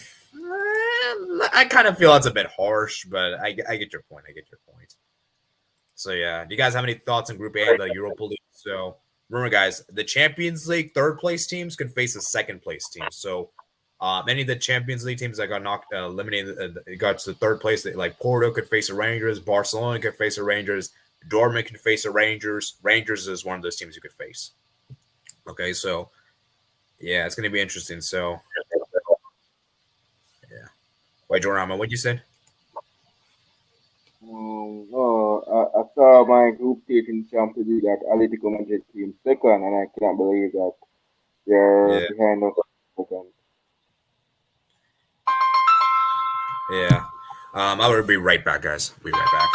I kind of feel that's a bit harsh, but I get your point. I get your point. So yeah, do you guys have any thoughts on Group A of the Europa League? So remember, guys, the Champions League third place teams could face a second place team. So any of the Champions League teams that got knocked, eliminated, got to the third place, like Porto could face a Rangers, Barcelona could face a Rangers, Dortmund could face a Rangers. Rangers is one of those teams you could face. Okay, so yeah, it's gonna be interesting. So yeah. Wait, Jorama, what'd you say? I saw my group taking Champions League at Atletico Madrid team second, and I cannot believe that they're Yeah, behind us second. yeah. I will be right back, guys. Be right back.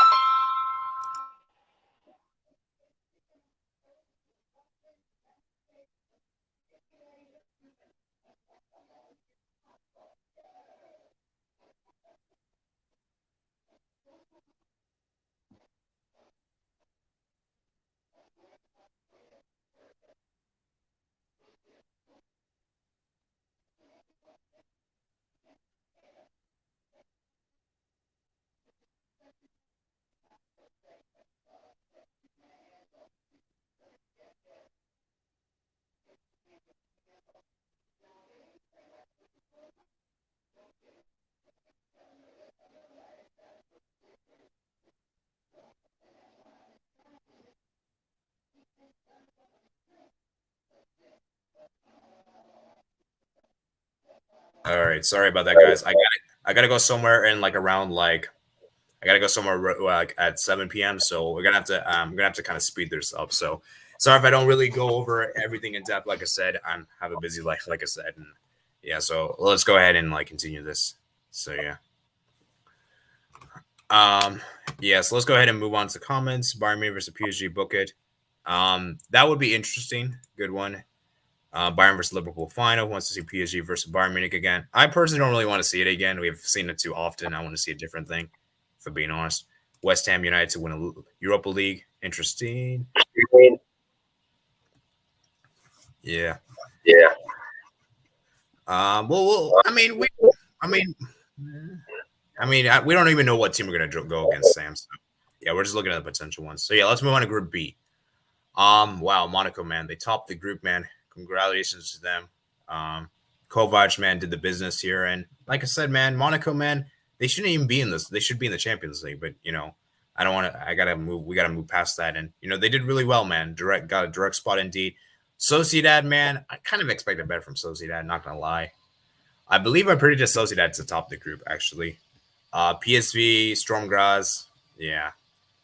All right, sorry about that, guys. I gotta go somewhere in like around like I gotta go somewhere like at 7 p.m. So we're gonna have to kind of speed this up. So sorry if I don't really go over everything in depth. Like I said, I have a busy life, like I said, and yeah. So let's go ahead and like continue this. So yeah. Um, yeah, so let's go ahead and move on to comments. Bayern Munich versus PSG, book it. That would be interesting. Good one. Bayern versus Liverpool final. Wants to see PSG versus Bayern Munich again. I personally don't really want to see it again. We've seen it too often. I want to see a different thing, for being honest. West Ham United to win a Europa League. Interesting. Yeah. Yeah. I mean, we don't even know what team we're gonna go against, Sam. So yeah, we're just looking at the potential ones. So yeah, let's move on to Group B. Wow, Monaco, man, they topped the group, man. Congratulations to them. Kovac, man, did the business here, and like I said, man, Monaco, man, they shouldn't even be in this. They should be in the Champions League, but I don't want to. I gotta move. We gotta move past that, and they did really well, man. Got a direct spot indeed. Sociedad, man, I kind of expected better from Sociedad. Not gonna lie. I believe I predicted Sociedad to top the group, actually. PSV, Storm Graz, yeah.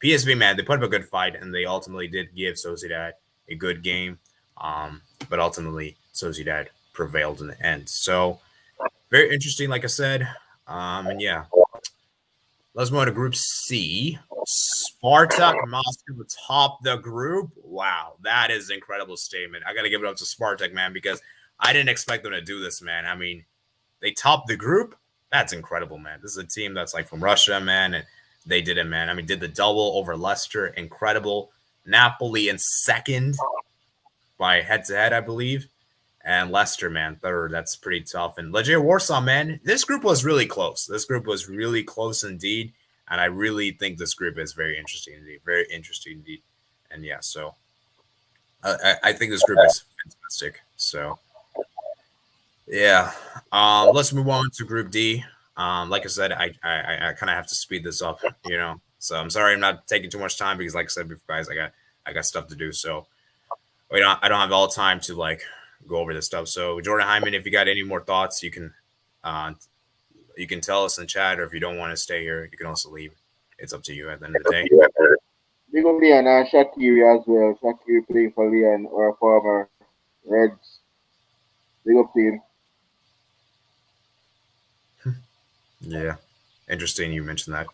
PSV, man, they put up a good fight, and they ultimately did give Sociedad a good game. But ultimately, Sociedad prevailed in the end. So, very interesting, like I said. And yeah, let's move on to Group C. Spartak Moscow top the group. Wow, that is an incredible statement. I got to give it up to Spartak, man, because I didn't expect them to do this, man. I mean, they topped the group. That's incredible, man. This is a team that's like from Russia, man, and they did it, man. I mean, did the double over Leicester, incredible. Napoli in second by head-to-head, I believe, and Leicester, man, third. That's pretty tough. And Legia Warsaw, man, this group was really close. This group was really close indeed, and I really think this group is very interesting indeed. Very interesting indeed. And yeah, so I think this group is fantastic. So Yeah. Let's move on to Group D. Like I said, I kind of have to speed this up, you know. So I'm sorry I'm not taking too much time because, like I said before, guys, I got stuff to do. So I don't have all time to like go over this stuff. So Jordan Hyman, if you got any more thoughts, uh, you can tell us in chat, or if you don't want to stay here, you can also leave. It's up to you at the end of the day. Big up Leon and Shakiri as well. Shakiri playing for Leon or former Reds. Big up team. Yeah, interesting. You mentioned that.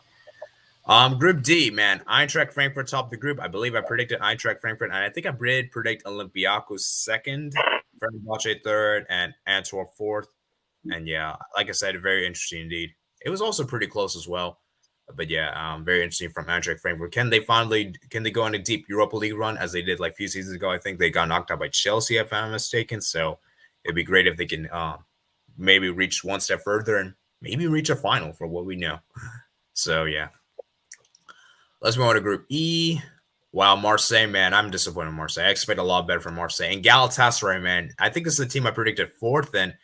Group D, man. Eintracht Frankfurt top the group. I believe I predicted Eintracht Frankfurt, and I think I did predict Olympiacos second, Fenerbahce third, and Antwerp fourth. And yeah, like I said, very interesting indeed. It was also pretty close as well. But yeah, very interesting from Eintracht Frankfurt. Can they go on a deep Europa League run as they did like a few seasons ago? I think they got knocked out by Chelsea, if I'm not mistaken. So it'd be great if they can maybe reach one step further and maybe reach a final for what we know. So yeah. Let's move on to Group E. Wow, Marseille, man, I'm disappointed in Marseille. I expect a lot better from Marseille. And Galatasaray, man, I think this is the team I predicted fourth, and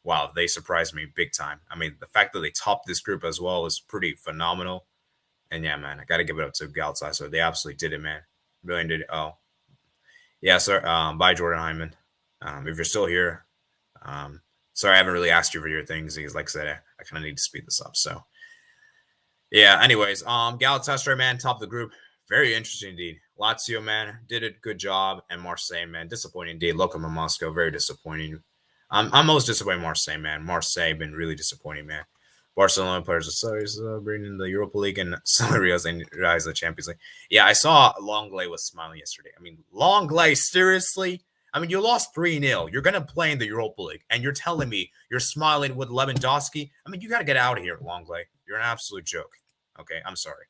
wow, they surprised me big time. I mean, the fact that they topped this group as well is pretty phenomenal. And yeah, man, I got to give it up to Galatasaray. They absolutely did it, man. Really did it. Oh, yeah, sir. Bye, Jordan Hyman. If you're still here, sorry, I haven't really asked you for your things because, like I said, I kind of need to speed this up. So yeah, anyways, Galatasaray, man, top of the group. Very interesting indeed. Lazio, man, did a good job. And Marseille, man, disappointing indeed. Lokomotiv Moscow, very disappointing. I'm most disappointed in Marseille, man. Marseille been really disappointing, man. Barcelona players are celebrating the Europa League and Salarios and rise the Champions League. Yeah, I saw Longley was smiling yesterday. I mean, Longley, seriously? I mean, you lost 3-0. You're going to play in the Europa League, and you're telling me you're smiling with Lewandowski? I mean, you got to get out of here, Longley. You're an absolute joke. Okay, I'm sorry.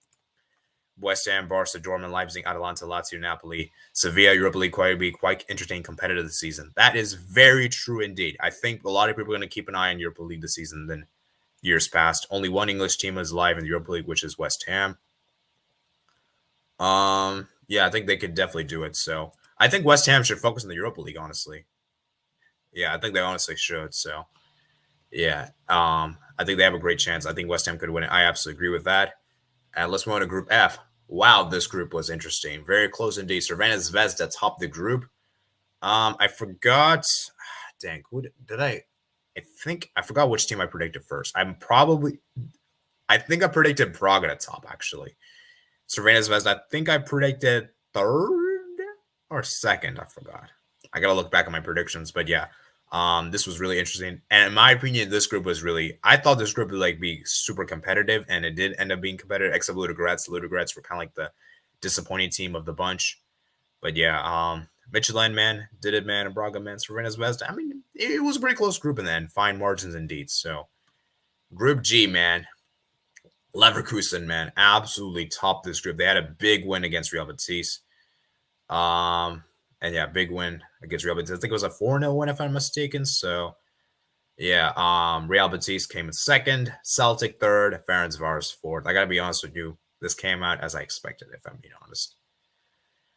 West Ham, Barca, Dortmund, Leipzig, Atalanta, Lazio, Napoli, Sevilla, Europa League quite entertaining competitive this season. That is very true indeed. I think a lot of people are going to keep an eye on Europa League this season than years past. Only one English team is live in the Europa League, which is West Ham. Yeah, I think they could definitely do it. So I think West Ham should focus on the Europa League, honestly. Yeah, I think they honestly should. So yeah, I think they have a great chance. I think West Ham could win it. I absolutely agree with that. And let's move on to Group F. Wow, this group was interesting. Very close indeed. Cervena Zvezda topped the group. I forgot. Dang, who did I? I think I forgot which team I predicted first. I think I predicted Prague at top actually. Cervena Zvezda. I think I predicted third or second. I forgot. I gotta look back at my predictions, but yeah. This was really interesting, and in my opinion, this group was really. I thought this group would like be super competitive, and it did end up being competitive. Except Ludogorets. Ludogorets were kind of like the disappointing team of the bunch, but yeah. Michelin, man, did it, man, and Braga, man, Cervena Zvezda. I mean, it was a pretty close group in the end. Fine margins indeed. So, Group G, man, Leverkusen, man, absolutely topped this group. They had a big win against Real Betis. And yeah, big win against Real Betis. I think it was a 4-0 win, if I'm mistaken. So, yeah, Real Betis came in second, Celtic third, Ferencváros fourth. I got to be honest with you. This came out as I expected, if I'm being honest.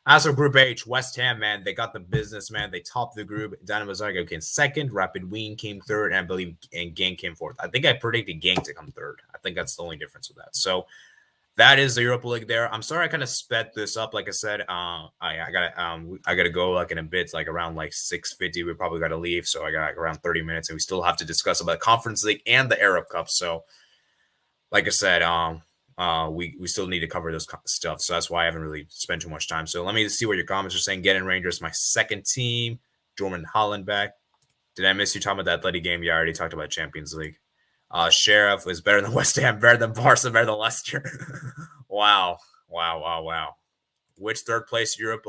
As for Group H, West Ham, man, they got the business, man. They topped the group. Dynamo Zagreb came second. Rapid Wien came third. And I believe Genk came fourth. I think I predicted Genk to come third. I think that's the only difference with that. So, that is the Europa League there. I'm sorry I kind of sped this up. Like I said, I gotta go like in a bit, like around like 6:50. We probably gotta leave, so I got like around 30 minutes, and we still have to discuss about the Conference League and the Arab Cup. So, like I said, we still need to cover those stuff. So that's why I haven't really spent too much time. So let me see what your comments are saying. Get in Rangers, my second team. Dortmund Holland back. Did I miss you talking about the Atleti game? Yeah, I already talked about Champions League. Sheriff is better than West Ham, better than Barca, better than Leicester. Wow. Which third place Europe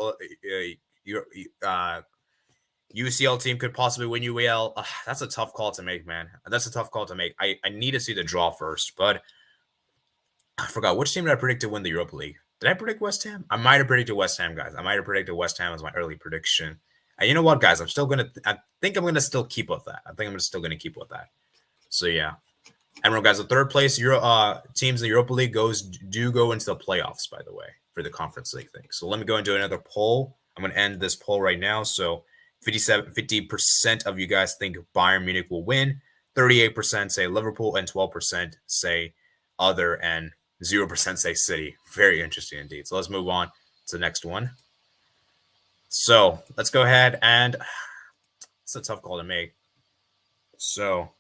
UCL team could possibly win UEL? That's a tough call to make, man. That's a tough call to make. I need to see the draw first, but I forgot which team did I predict to win the Europa League. Did I predict West Ham? I might have predicted West Ham, guys. I might have predicted West Ham as my early prediction. And you know what, guys? I think I'm gonna still keep with that. I think I'm still gonna keep with that. So yeah. And remember, guys, the third place teams in the Europa League go into the playoffs, by the way, for the Conference League thing. So let me go and do another poll. I'm going to end this poll right now. So 50% of you guys think Bayern Munich will win. 38% say Liverpool, and 12% say other, and 0% say City. Very interesting indeed. So let's move on to the next one. So let's go ahead, and it's a tough call to make. So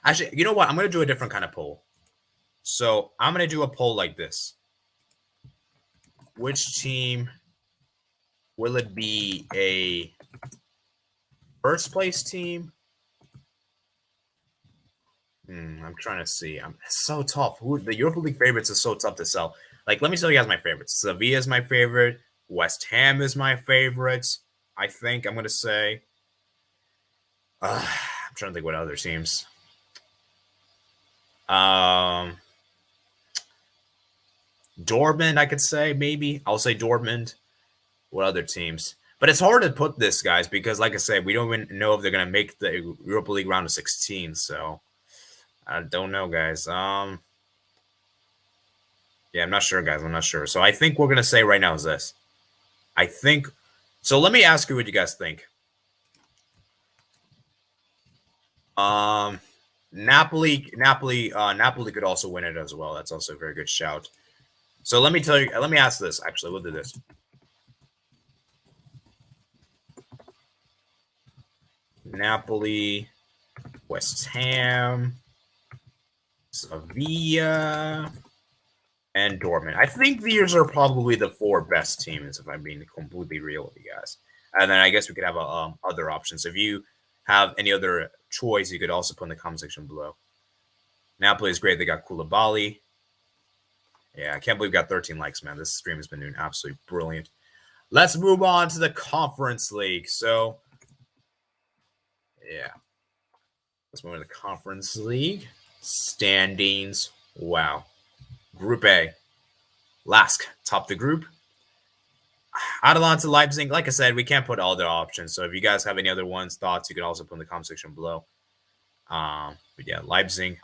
actually, you know what? I'm going to do a different kind of poll. So I'm going to do a poll like this. Which team will it be? A first place team? I'm trying to see. It's so tough. The Europa League favorites is so tough to sell. Like, let me tell you guys my favorites. Sevilla is my favorite. West Ham is my favorite. I think I'm going to say. I'm trying to think what other teams. Dortmund, I could say, maybe. I'll say Dortmund. What other teams? But it's hard to put this, guys, because, like I said, we don't even know if they're going to make the Europa League round of 16. So I don't know, guys. Yeah, I'm not sure, guys. I'm not sure. So I think we're going to say right now is this. I think. So let me ask you what you guys think. Napoli could also win it as well. That's also a very good shout. So let me ask this. Actually, we'll do this. Napoli, West Ham, Sevilla, and Dortmund. I think these are probably the 4 best teams, if I'm being completely real with you guys. And then I guess we could have other options. If you have any other choice, you could also put in the comment section below. Napoli is great. They got Koulibaly. Yeah, I can't believe we got 13 likes, man. This stream has been doing absolutely brilliant. Let's move on to the Conference League. So, yeah. Let's move on to the Conference League. Standings. Wow. Group A. Lask top the group. Atalanta, Leipzig. Like I said, we can't put all their options. So if you guys have any other ones, thoughts, you can also put in the comment section below. But yeah, Leipzig.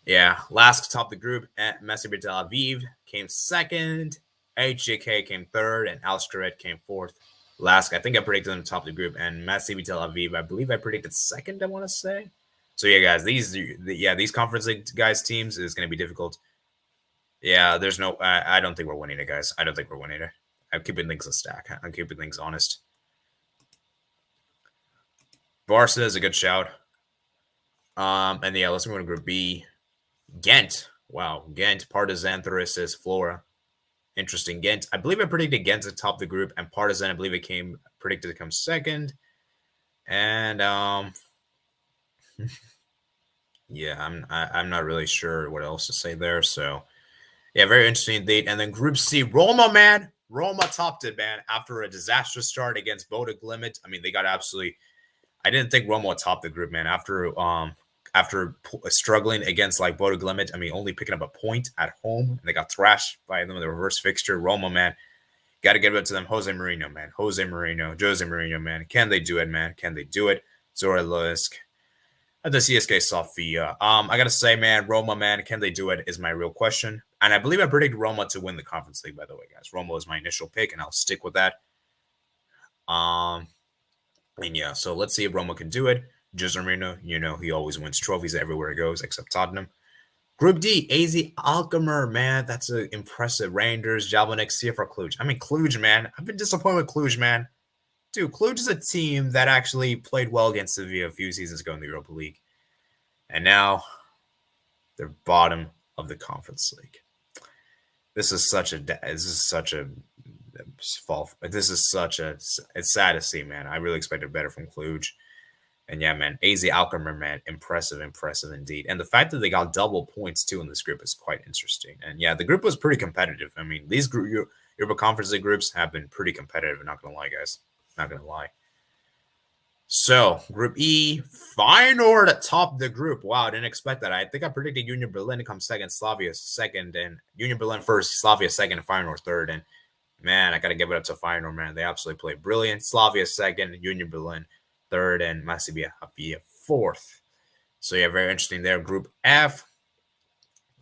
Yeah, Lask top the group. Maccabi Tel Aviv came second. HJK came third, and Al-Sharat came fourth. Lask, I think I predicted them top the group, and Maccabi Tel Aviv, I believe I predicted second. I want to say. So yeah, guys, these Conference League guys teams is going to be difficult. Yeah, there's no. I don't think we're winning it, guys. I don't think we're winning it. I'm keeping things a stack. I'm keeping things honest. Barca is a good shout. And yeah, let's move on to Group B. Ghent. Wow, Ghent, Partizan, Thurissus, Flora. Interesting. Ghent. I believe I predicted Ghent to top the group, and Partizan, I believe it predicted to come second. And yeah, I'm not really sure what else to say there. So yeah, very interesting indeed. And then Group C, Roma, man. Roma topped it, man, after a disastrous start against Bodo Glimt. I mean, they got absolutely. I didn't think Roma would top the group, man. After struggling against like Bodo Glimt, I mean, only picking up a point at home, and they got thrashed by them in the reverse fixture. Roma, man, got to give it to them. Jose Mourinho, man. Can they do it, man? Can they do it? Zora Lusk. The CSK Sofia. I gotta say, man, Roma, man, can they do it? Is my real question. And I believe I predicted Roma to win the Conference League, by the way, guys. Roma was my initial pick, and I'll stick with that. And yeah, so let's see if Roma can do it. Jose Mourinho, he always wins trophies everywhere he goes, except Tottenham. Group D, AZ Alkmaar, man, that's an impressive. Rangers, Jablonec, CFR Cluj. I mean, Cluj, man, I've been disappointed with Cluj, man. Dude, Cluj is a team that actually played well against Sevilla a few seasons ago in the Europa League. And now they're bottom of the Conference League. It's sad to see, man. I really expected better from Cluj. And yeah, man, AZ Alkmaar, man, impressive indeed. And the fact that they got double points too in this group is quite interesting. And yeah, the group was pretty competitive. I mean, these Europa Conference League groups have been pretty competitive. I'm not going to lie, guys. Not going to lie. So, Group E, Feyenoord at top the group. Wow, I didn't expect that. I think I predicted Union Berlin to come second, Slavia second, and Union Berlin first, Slavia second, and Feyenoord third. And man, I got to give it up to Feyenoord, man. They absolutely played brilliant. Slavia second, Union Berlin third, and Maccabi Haifa fourth. So yeah, very interesting there. Group F.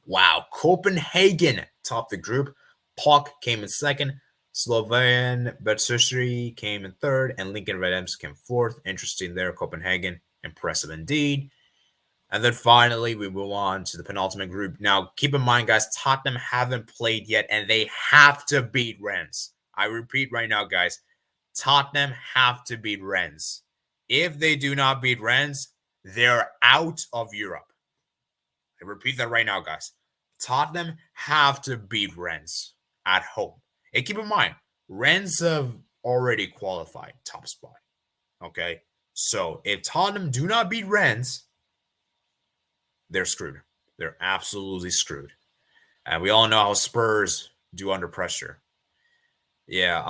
Wow, Copenhagen topped the group. PAOK came in second. Slovan Betusri came in third, and Lincoln Red Imps came fourth. Interesting there. Copenhagen, impressive indeed. And then finally, we move on to the penultimate group. Now, keep in mind, guys, Tottenham haven't played yet, and they have to beat Rennes. I repeat right now, guys, Tottenham have to beat Rennes. If they do not beat Rennes, they're out of Europe. I repeat that right now, guys. Tottenham have to beat Rennes at home. And keep in mind, Rennes have already qualified top spot. Okay? So if Tottenham do not beat Rennes, they're screwed. They're absolutely screwed. And we all know how Spurs do under pressure. Yeah,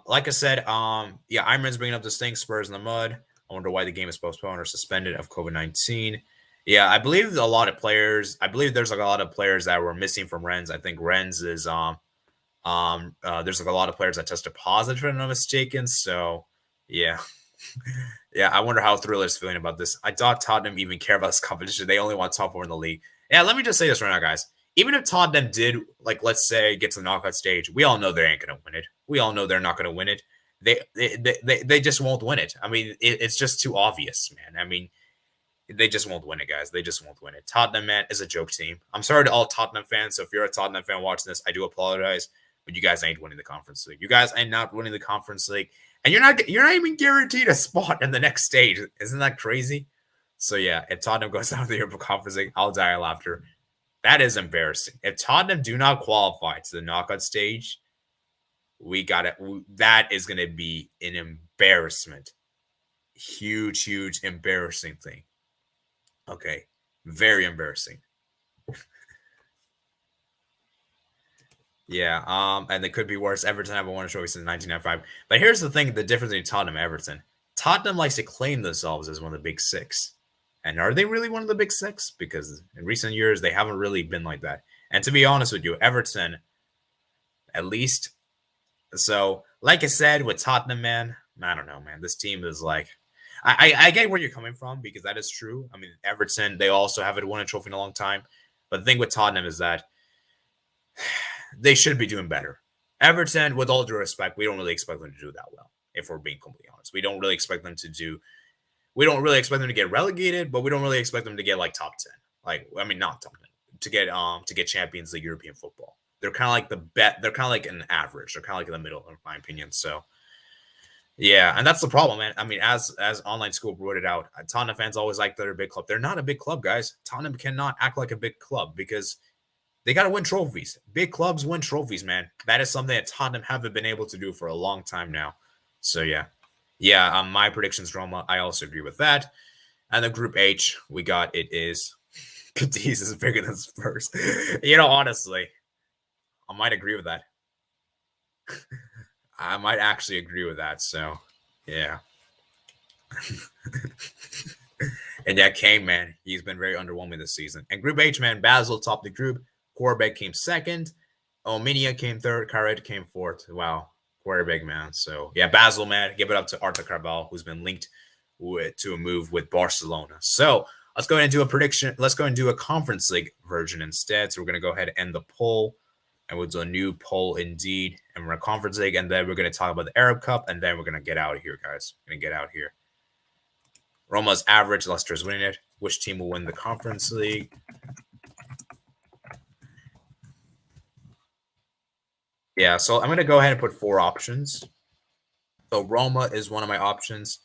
like I said, Ironman's bringing up this thing, Spurs in the mud. I wonder why the game is postponed or suspended of COVID-19. Yeah, I believe there's a lot of players that were missing from Rennes. I think Rennes is there's a lot of players that tested positive, if I'm not mistaken. So yeah. Yeah, I wonder how Thriller's feeling about this. I doubt Tottenham even care about this competition. They only want top four in the league. Yeah, let me just say this right now, guys. Even if Tottenham did, let's say, get to the knockout stage, we all know they ain't going to win it. We all know they're not going to win it. They just won't win it. I mean, it's just too obvious, man. I mean, they just won't win it, guys. They just won't win it. Tottenham, man, is a joke team. I'm sorry to all Tottenham fans. So if you're a Tottenham fan watching this, I do apologize. But you guys ain't winning the Conference League. You guys ain't not winning the Conference League. And you're not even guaranteed a spot in the next stage. Isn't that crazy? So yeah, if Tottenham goes down to the Europa Conference League, I'll die of laughter. That is embarrassing. If Tottenham do not qualify to the knockout stage, that is going to be an embarrassment. Huge, embarrassing thing. Okay, very embarrassing. Yeah, and it could be worse. Everton haven't won a trophy since 1995. But here's the thing, the difference between Tottenham and Everton. Tottenham likes to claim themselves as one of the big six. And are they really one of the big six? Because in recent years, they haven't really been like that. And to be honest with you, Everton, at least. So, like I said, with Tottenham, man, I don't know, man. This team is like, I get where you're coming from because that is true. I mean, Everton, they also haven't won a trophy in a long time. But the thing with Tottenham is that they should be doing better. Everton, with all due respect, we don't really expect them to do that well, if we're being completely honest. We don't really expect them to get relegated, but we don't really expect them to get like top 10. Not top 10, to get Champions League European football. They're kind of like they're kind of like an average. They're kind of like in the middle, in my opinion. So yeah, and that's the problem, man. I mean, as Online School wrote it out, Tottenham fans always like they're a big club. They're not a big club, guys. Tottenham cannot act like a big club because they got to win trophies. Big clubs win trophies, man. That is something that Tottenham haven't been able to do for a long time now. So, yeah. Yeah, my predictions, Roma, I also agree with that. And the Group H, we got it is Cadiz is bigger than Spurs. Honestly, I might agree with that. I might actually agree with that. So, yeah. And yeah, Kane, man, he's been very underwhelming this season. And Group H, man, Basel topped the group. Quarterback came second. Ominia came third. Carret came fourth. Wow. Quarterback, man. So, yeah, Basel, man, give it up to Arthur Cabral, who's been linked to a move with Barcelona. So, let's go ahead and do a prediction. Let's go and do a Conference League version instead. So, we're going to go ahead and end the poll. And we'll do a new poll indeed. And we're in Conference League. And then we're going to talk about the Arab Cup. And then we're going to get out of here, guys. We're going to get out here. Roma's average. Leicester's winning it. Which team will win the Conference League? Yeah, so I'm going to go ahead and put 4 options. So Roma is one of my options.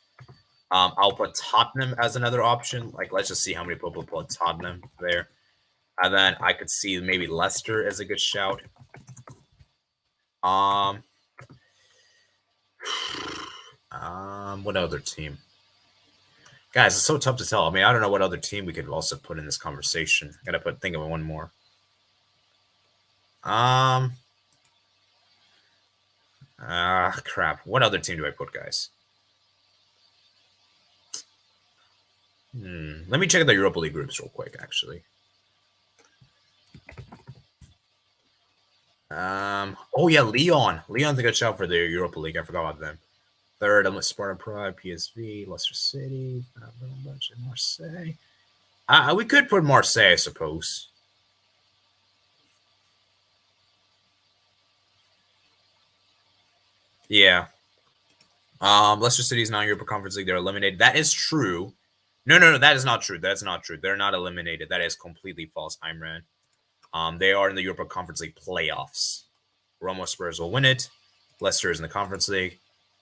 I'll put Tottenham as another option. Let's just see how many people put Tottenham there. And then I could see maybe Leicester as a good shout. What other team? Guys, it's so tough to tell. I mean, I don't know what other team we could also put in this conversation. I gotta think of one more. Crap. What other team do I put, guys? Let me check the Europa League groups real quick, actually. Oh yeah, Lyon. Lyon's a good shout for the Europa League. I forgot about them. Third, I'm with Sparta Prague, PSV, Leicester City, Marseille. We could put Marseille, I suppose. Yeah. Leicester City's non-Europa Conference League. They're eliminated. That is true. No. That is not true. That's not true. They're not eliminated. That is completely false, Imran. They are in the Europa Conference League playoffs. Roma Spurs will win it. Leicester is in the Conference League.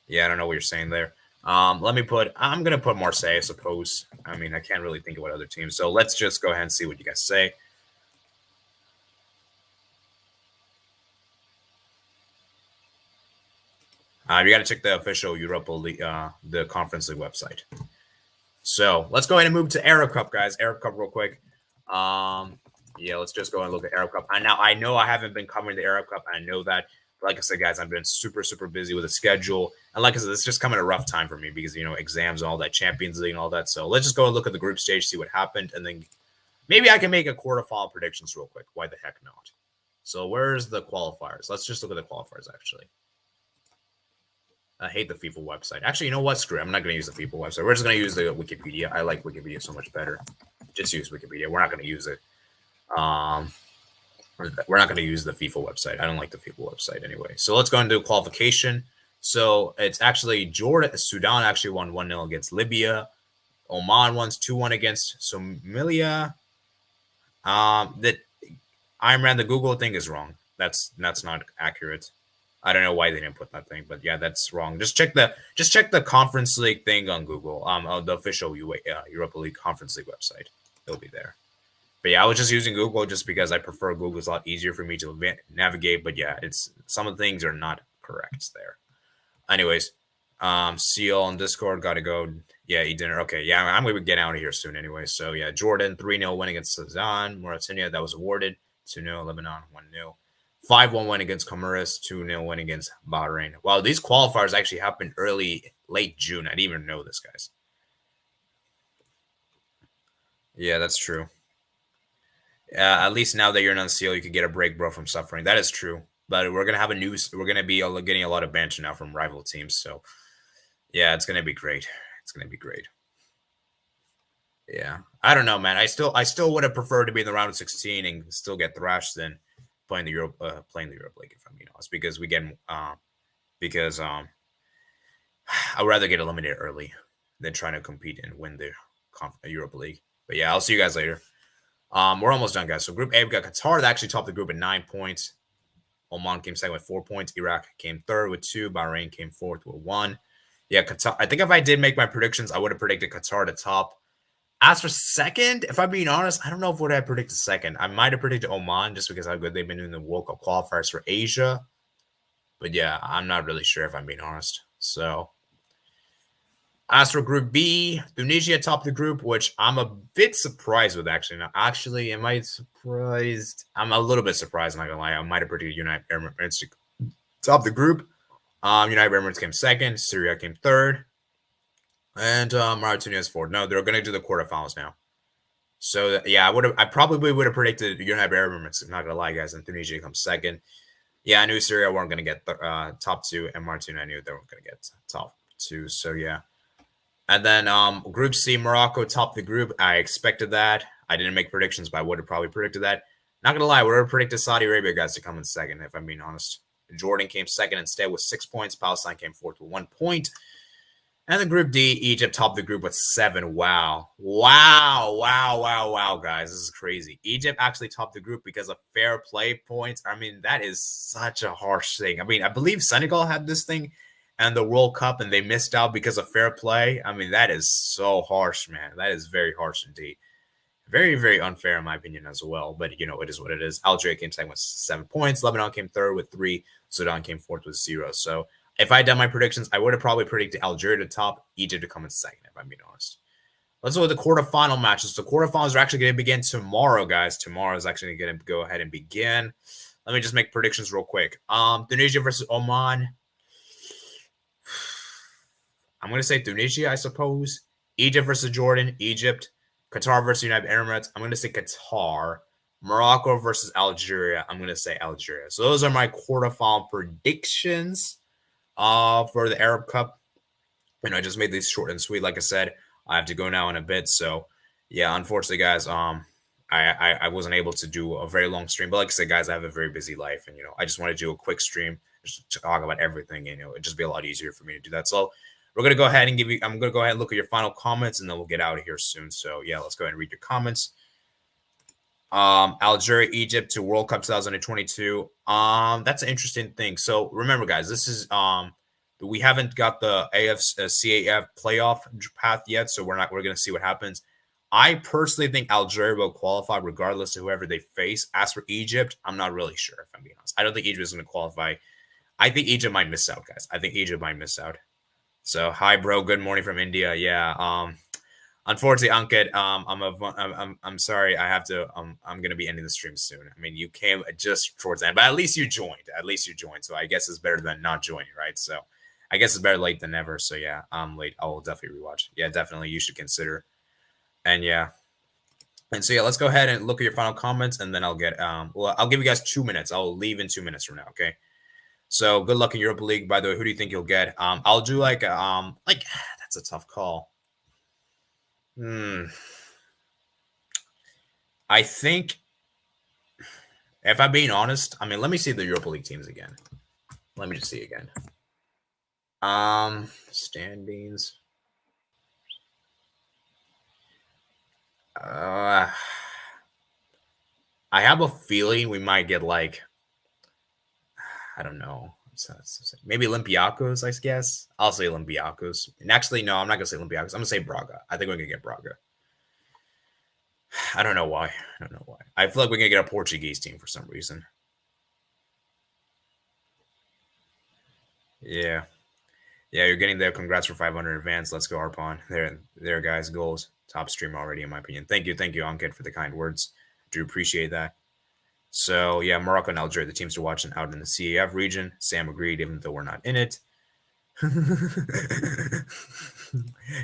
Yeah, I don't know what you're saying there. I'm going to put Marseille, I suppose. I mean, I can't really think of what other teams. So let's just go ahead and see what you guys say. You got to check the official Europa League, the Conference League website. So let's go ahead and move to Arab Cup, guys. Arab Cup real quick. Yeah, let's just go and look at Arab Cup. I know I haven't been covering the Arab Cup. I know that. But like I said, guys, I've been super, super busy with the schedule. And like I said, it's just coming at a rough time for me because, exams and all that, Champions League and all that. So let's just go and look at the group stage, see what happened. And then maybe I can make a quarterfinal predictions real quick. Why the heck not? So where's the qualifiers? Let's just look at the qualifiers, actually. I hate the FIFA website. Actually, you know what? Screw it. I'm not going to use the FIFA website. We're just going to use the Wikipedia. I like Wikipedia so much better. Just use Wikipedia. We're not going to use it. We're not going to use the FIFA website. I don't like the FIFA website anyway. So let's go into qualification. So it's actually Jordan. Sudan actually won 1-0 against Libya. Oman won 2-1 against Somalia. That Imran, the Google thing is wrong. That's not accurate. I don't know why they didn't put that thing, but yeah, that's wrong. Just check the Conference League thing on Google. The official Europa League Conference League website. It'll be there. But yeah, I was just using Google just because I prefer Google. It's a lot easier for me to navigate. But yeah, it's some of the things are not correct there. Anyways, Seal on Discord got to go. Yeah, eat dinner. Okay, yeah, I'm going to get out of here soon anyway. So yeah, Jordan 3-0 win against Sudan. Mauritania, that was awarded. 2-0 Lebanon, 1-0. 5-1 win against Comoros, 2-0 win against Bahrain. Wow, these qualifiers actually happened late June. I didn't even know this, guys. Yeah, that's true. At least now that you're in Unseal, you can get a break, bro, from suffering. That is true. But we're gonna be getting a lot of banter now from rival teams. So yeah, it's gonna be great. It's gonna be great. Yeah, I don't know, man. I still would have preferred to be in the round of 16 and still get thrashed than playing the Europa League, if I'm being honest, because I'd rather get eliminated early than trying to compete and win the Europa League. But yeah, I'll see you guys later. We're almost done, guys. So Group A, we got Qatar that actually topped the group at 9 points. Oman came second with 4 points. Iraq came third with 2. Bahrain came fourth with 1. Yeah, Qatar. I think if I did make my predictions, I would have predicted Qatar to top. As for second, if I'm being honest, I don't know if what I predicted second. I might have predicted Oman just because how good they've been in the World Cup qualifiers for Asia. But yeah, I'm not really sure if I'm being honest. So as for Group B, Tunisia topped the group, which I'm a bit surprised with, actually. Now, actually, am I surprised? I'm a little bit surprised, I'm not going to lie. I might have predicted United Arab Emirates to top the group. United Arab Emirates came second. Syria came third. And Mauritania is fourth. No, they're going to do the quarterfinals now. So, yeah, I probably would have predicted United Arab Emirates. I'm not going to lie, guys. And Tunisia comes second. Yeah, I knew Syria weren't going to get top 2. And Mauritania, I knew they weren't going to get top 2. So, yeah. And then Group C, Morocco topped the group. I expected that. I didn't make predictions, but I would have probably predicted that. Not going to lie, I would have predicted Saudi Arabia guys to come in second, if I'm being honest. Jordan came second instead with 6 points. Palestine came fourth with 1 point. And then Group D, Egypt topped the group with 7. Wow, guys. This is crazy. Egypt actually topped the group because of fair play points. I mean, that is such a harsh thing. I mean, I believe Senegal had this thing and the World Cup, and they missed out because of fair play. I mean, that is so harsh, man. That is very harsh indeed. Very, very unfair in my opinion as well. But, it is what it is. Algeria came second with 7 points. Lebanon came third with 3. Sudan came fourth with 0. So if I had done my predictions, I would have probably predicted Algeria to top, Egypt to come in second, if I'm being honest. Let's look at the quarterfinal matches. The quarterfinals are actually going to begin tomorrow, guys. Tomorrow is actually going to go ahead and begin. Let me just make predictions real quick. Tunisia versus Oman. I'm going to say Tunisia, I suppose. Egypt versus Jordan, Egypt. Qatar versus United Emirates. I'm going to say Qatar. Morocco versus Algeria. I'm going to say Algeria. So those are my quarterfinal predictions for the Arab Cup. I just made these short and sweet. Like I said, I have to go now in a bit. So, yeah, unfortunately, guys, I wasn't able to do a very long stream. But like I said, guys, I have a very busy life, and I just want to do a quick stream just to talk about everything. It'd just be a lot easier for me to do that. So we're gonna go ahead and I'm gonna go ahead and look at your final comments, and then we'll get out of here soon. So yeah, let's go ahead and read your comments. Algeria, Egypt to World Cup 2022. That's an interesting thing. So remember, guys, this is we haven't got the CAF playoff path yet, so we're gonna see what happens. I personally think Algeria will qualify regardless of whoever they face. As for Egypt, I'm not really sure, if I'm being honest. I don't think Egypt is going to qualify. I think Egypt might miss out, guys. I think Egypt might miss out. So, hi, bro. Good morning from India. Yeah. Unfortunately, Ankit, I'm sorry. I have to. I'm going to be ending the stream soon. I mean, you came just towards the end, but at least you joined. So I guess it's better than not joining, right? So I guess it's better late than never. So yeah, I'm late. I will definitely rewatch. Yeah, definitely. You should consider. And yeah. And so yeah, let's go ahead and look at your final comments, and then I'll get well, I'll give you guys 2 minutes. I'll leave in 2 minutes from now, okay? So good luck in Europa League. By the way, who do you think you'll get? I'll do like that's a tough call. I think, if I'm being honest, I mean, let me see the Europa League teams again. Let me just see again. Standings. I have a feeling we might get like, I don't know. Maybe Olympiacos, I guess. I'll say Olympiacos. And actually, no, I'm not going to say Olympiacos. I'm going to say Braga. I think we're going to get Braga. I don't know why. I feel like we're going to get a Portuguese team for some reason. Yeah. Yeah, you're getting there. Congrats for 500 advance. Let's go, Arpon. There, guys. Goals. Top stream already, in my opinion. Thank you, Ankit, for the kind words. Do appreciate that. So, yeah, Morocco and Algeria, the teams to watch out in the CAF region. Sam agreed, even though we're not in it.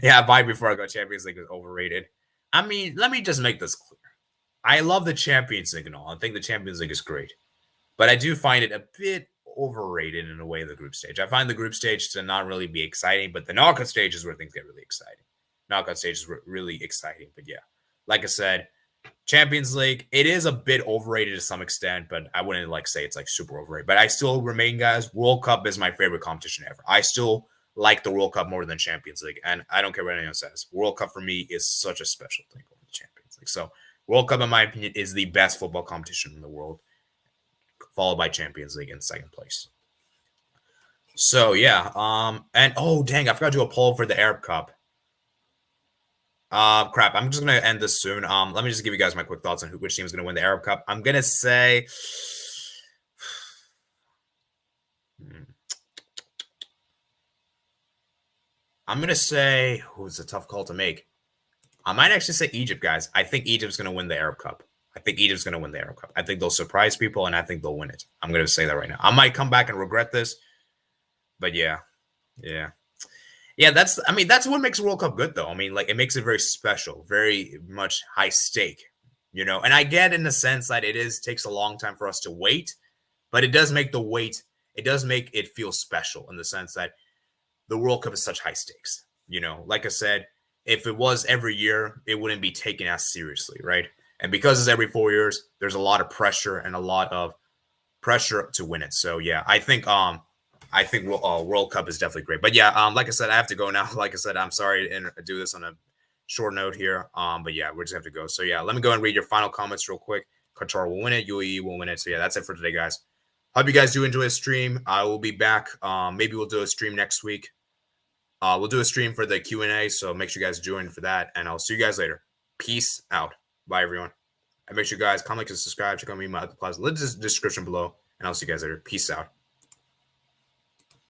Yeah, bye before I go. Champions League is overrated. I mean, let me just make this clear. I love the Champions League and all. I think the Champions League is great. But I do find it a bit overrated in a way, the group stage. I find the group stage to not really be exciting, but the knockout stage is where things get really exciting. Knockout stage is really exciting. But yeah, like I said, Champions League, it is a bit overrated to some extent, but I wouldn't say it's super overrated. But I still remain, guys, World Cup is my favorite competition ever. I still like the World Cup more than Champions League, and I don't care what anyone says. World Cup for me is such a special thing over the Champions League. So World Cup, in my opinion, is the best football competition in the world, followed by Champions League in second place. So yeah, and oh dang, I forgot to do a poll for the Arab Cup. Crap. I'm just gonna end this soon. Let me just give you guys my quick thoughts on which team is gonna win the Arab Cup. I'm gonna say, who's a tough call to make. I might actually say Egypt, guys. I think Egypt's gonna win the Arab Cup. I think they'll surprise people, and I think they'll win it. I'm gonna say that right now. I might come back and regret this, but yeah. That's what makes the World Cup good, though. I mean, it makes it very special, very much high stake, and I get in the sense that takes a long time for us to wait, but it does make the wait, it does make it feel special in the sense that the World Cup is such high stakes, like I said, if it was every year, it wouldn't be taken as seriously, right? And because it's every 4 years, there's a lot of pressure to win it. So yeah, I think World Cup is definitely great. But yeah, like I said, I have to go now. Like I said, I'm sorry to do this on a short note here. But yeah, we just have to go. So yeah, let me go and read your final comments real quick. Qatar will win it. UAE will win it. So yeah, that's it for today, guys. Hope you guys do enjoy the stream. I will be back. Maybe we'll do a stream next week. We'll do a stream for the Q&A. So make sure you guys join for that. And I'll see you guys later. Peace out. Bye, everyone. And make sure you guys comment and subscribe. Check out me in my other plaza. Link in the description below. And I'll see you guys later. Peace out.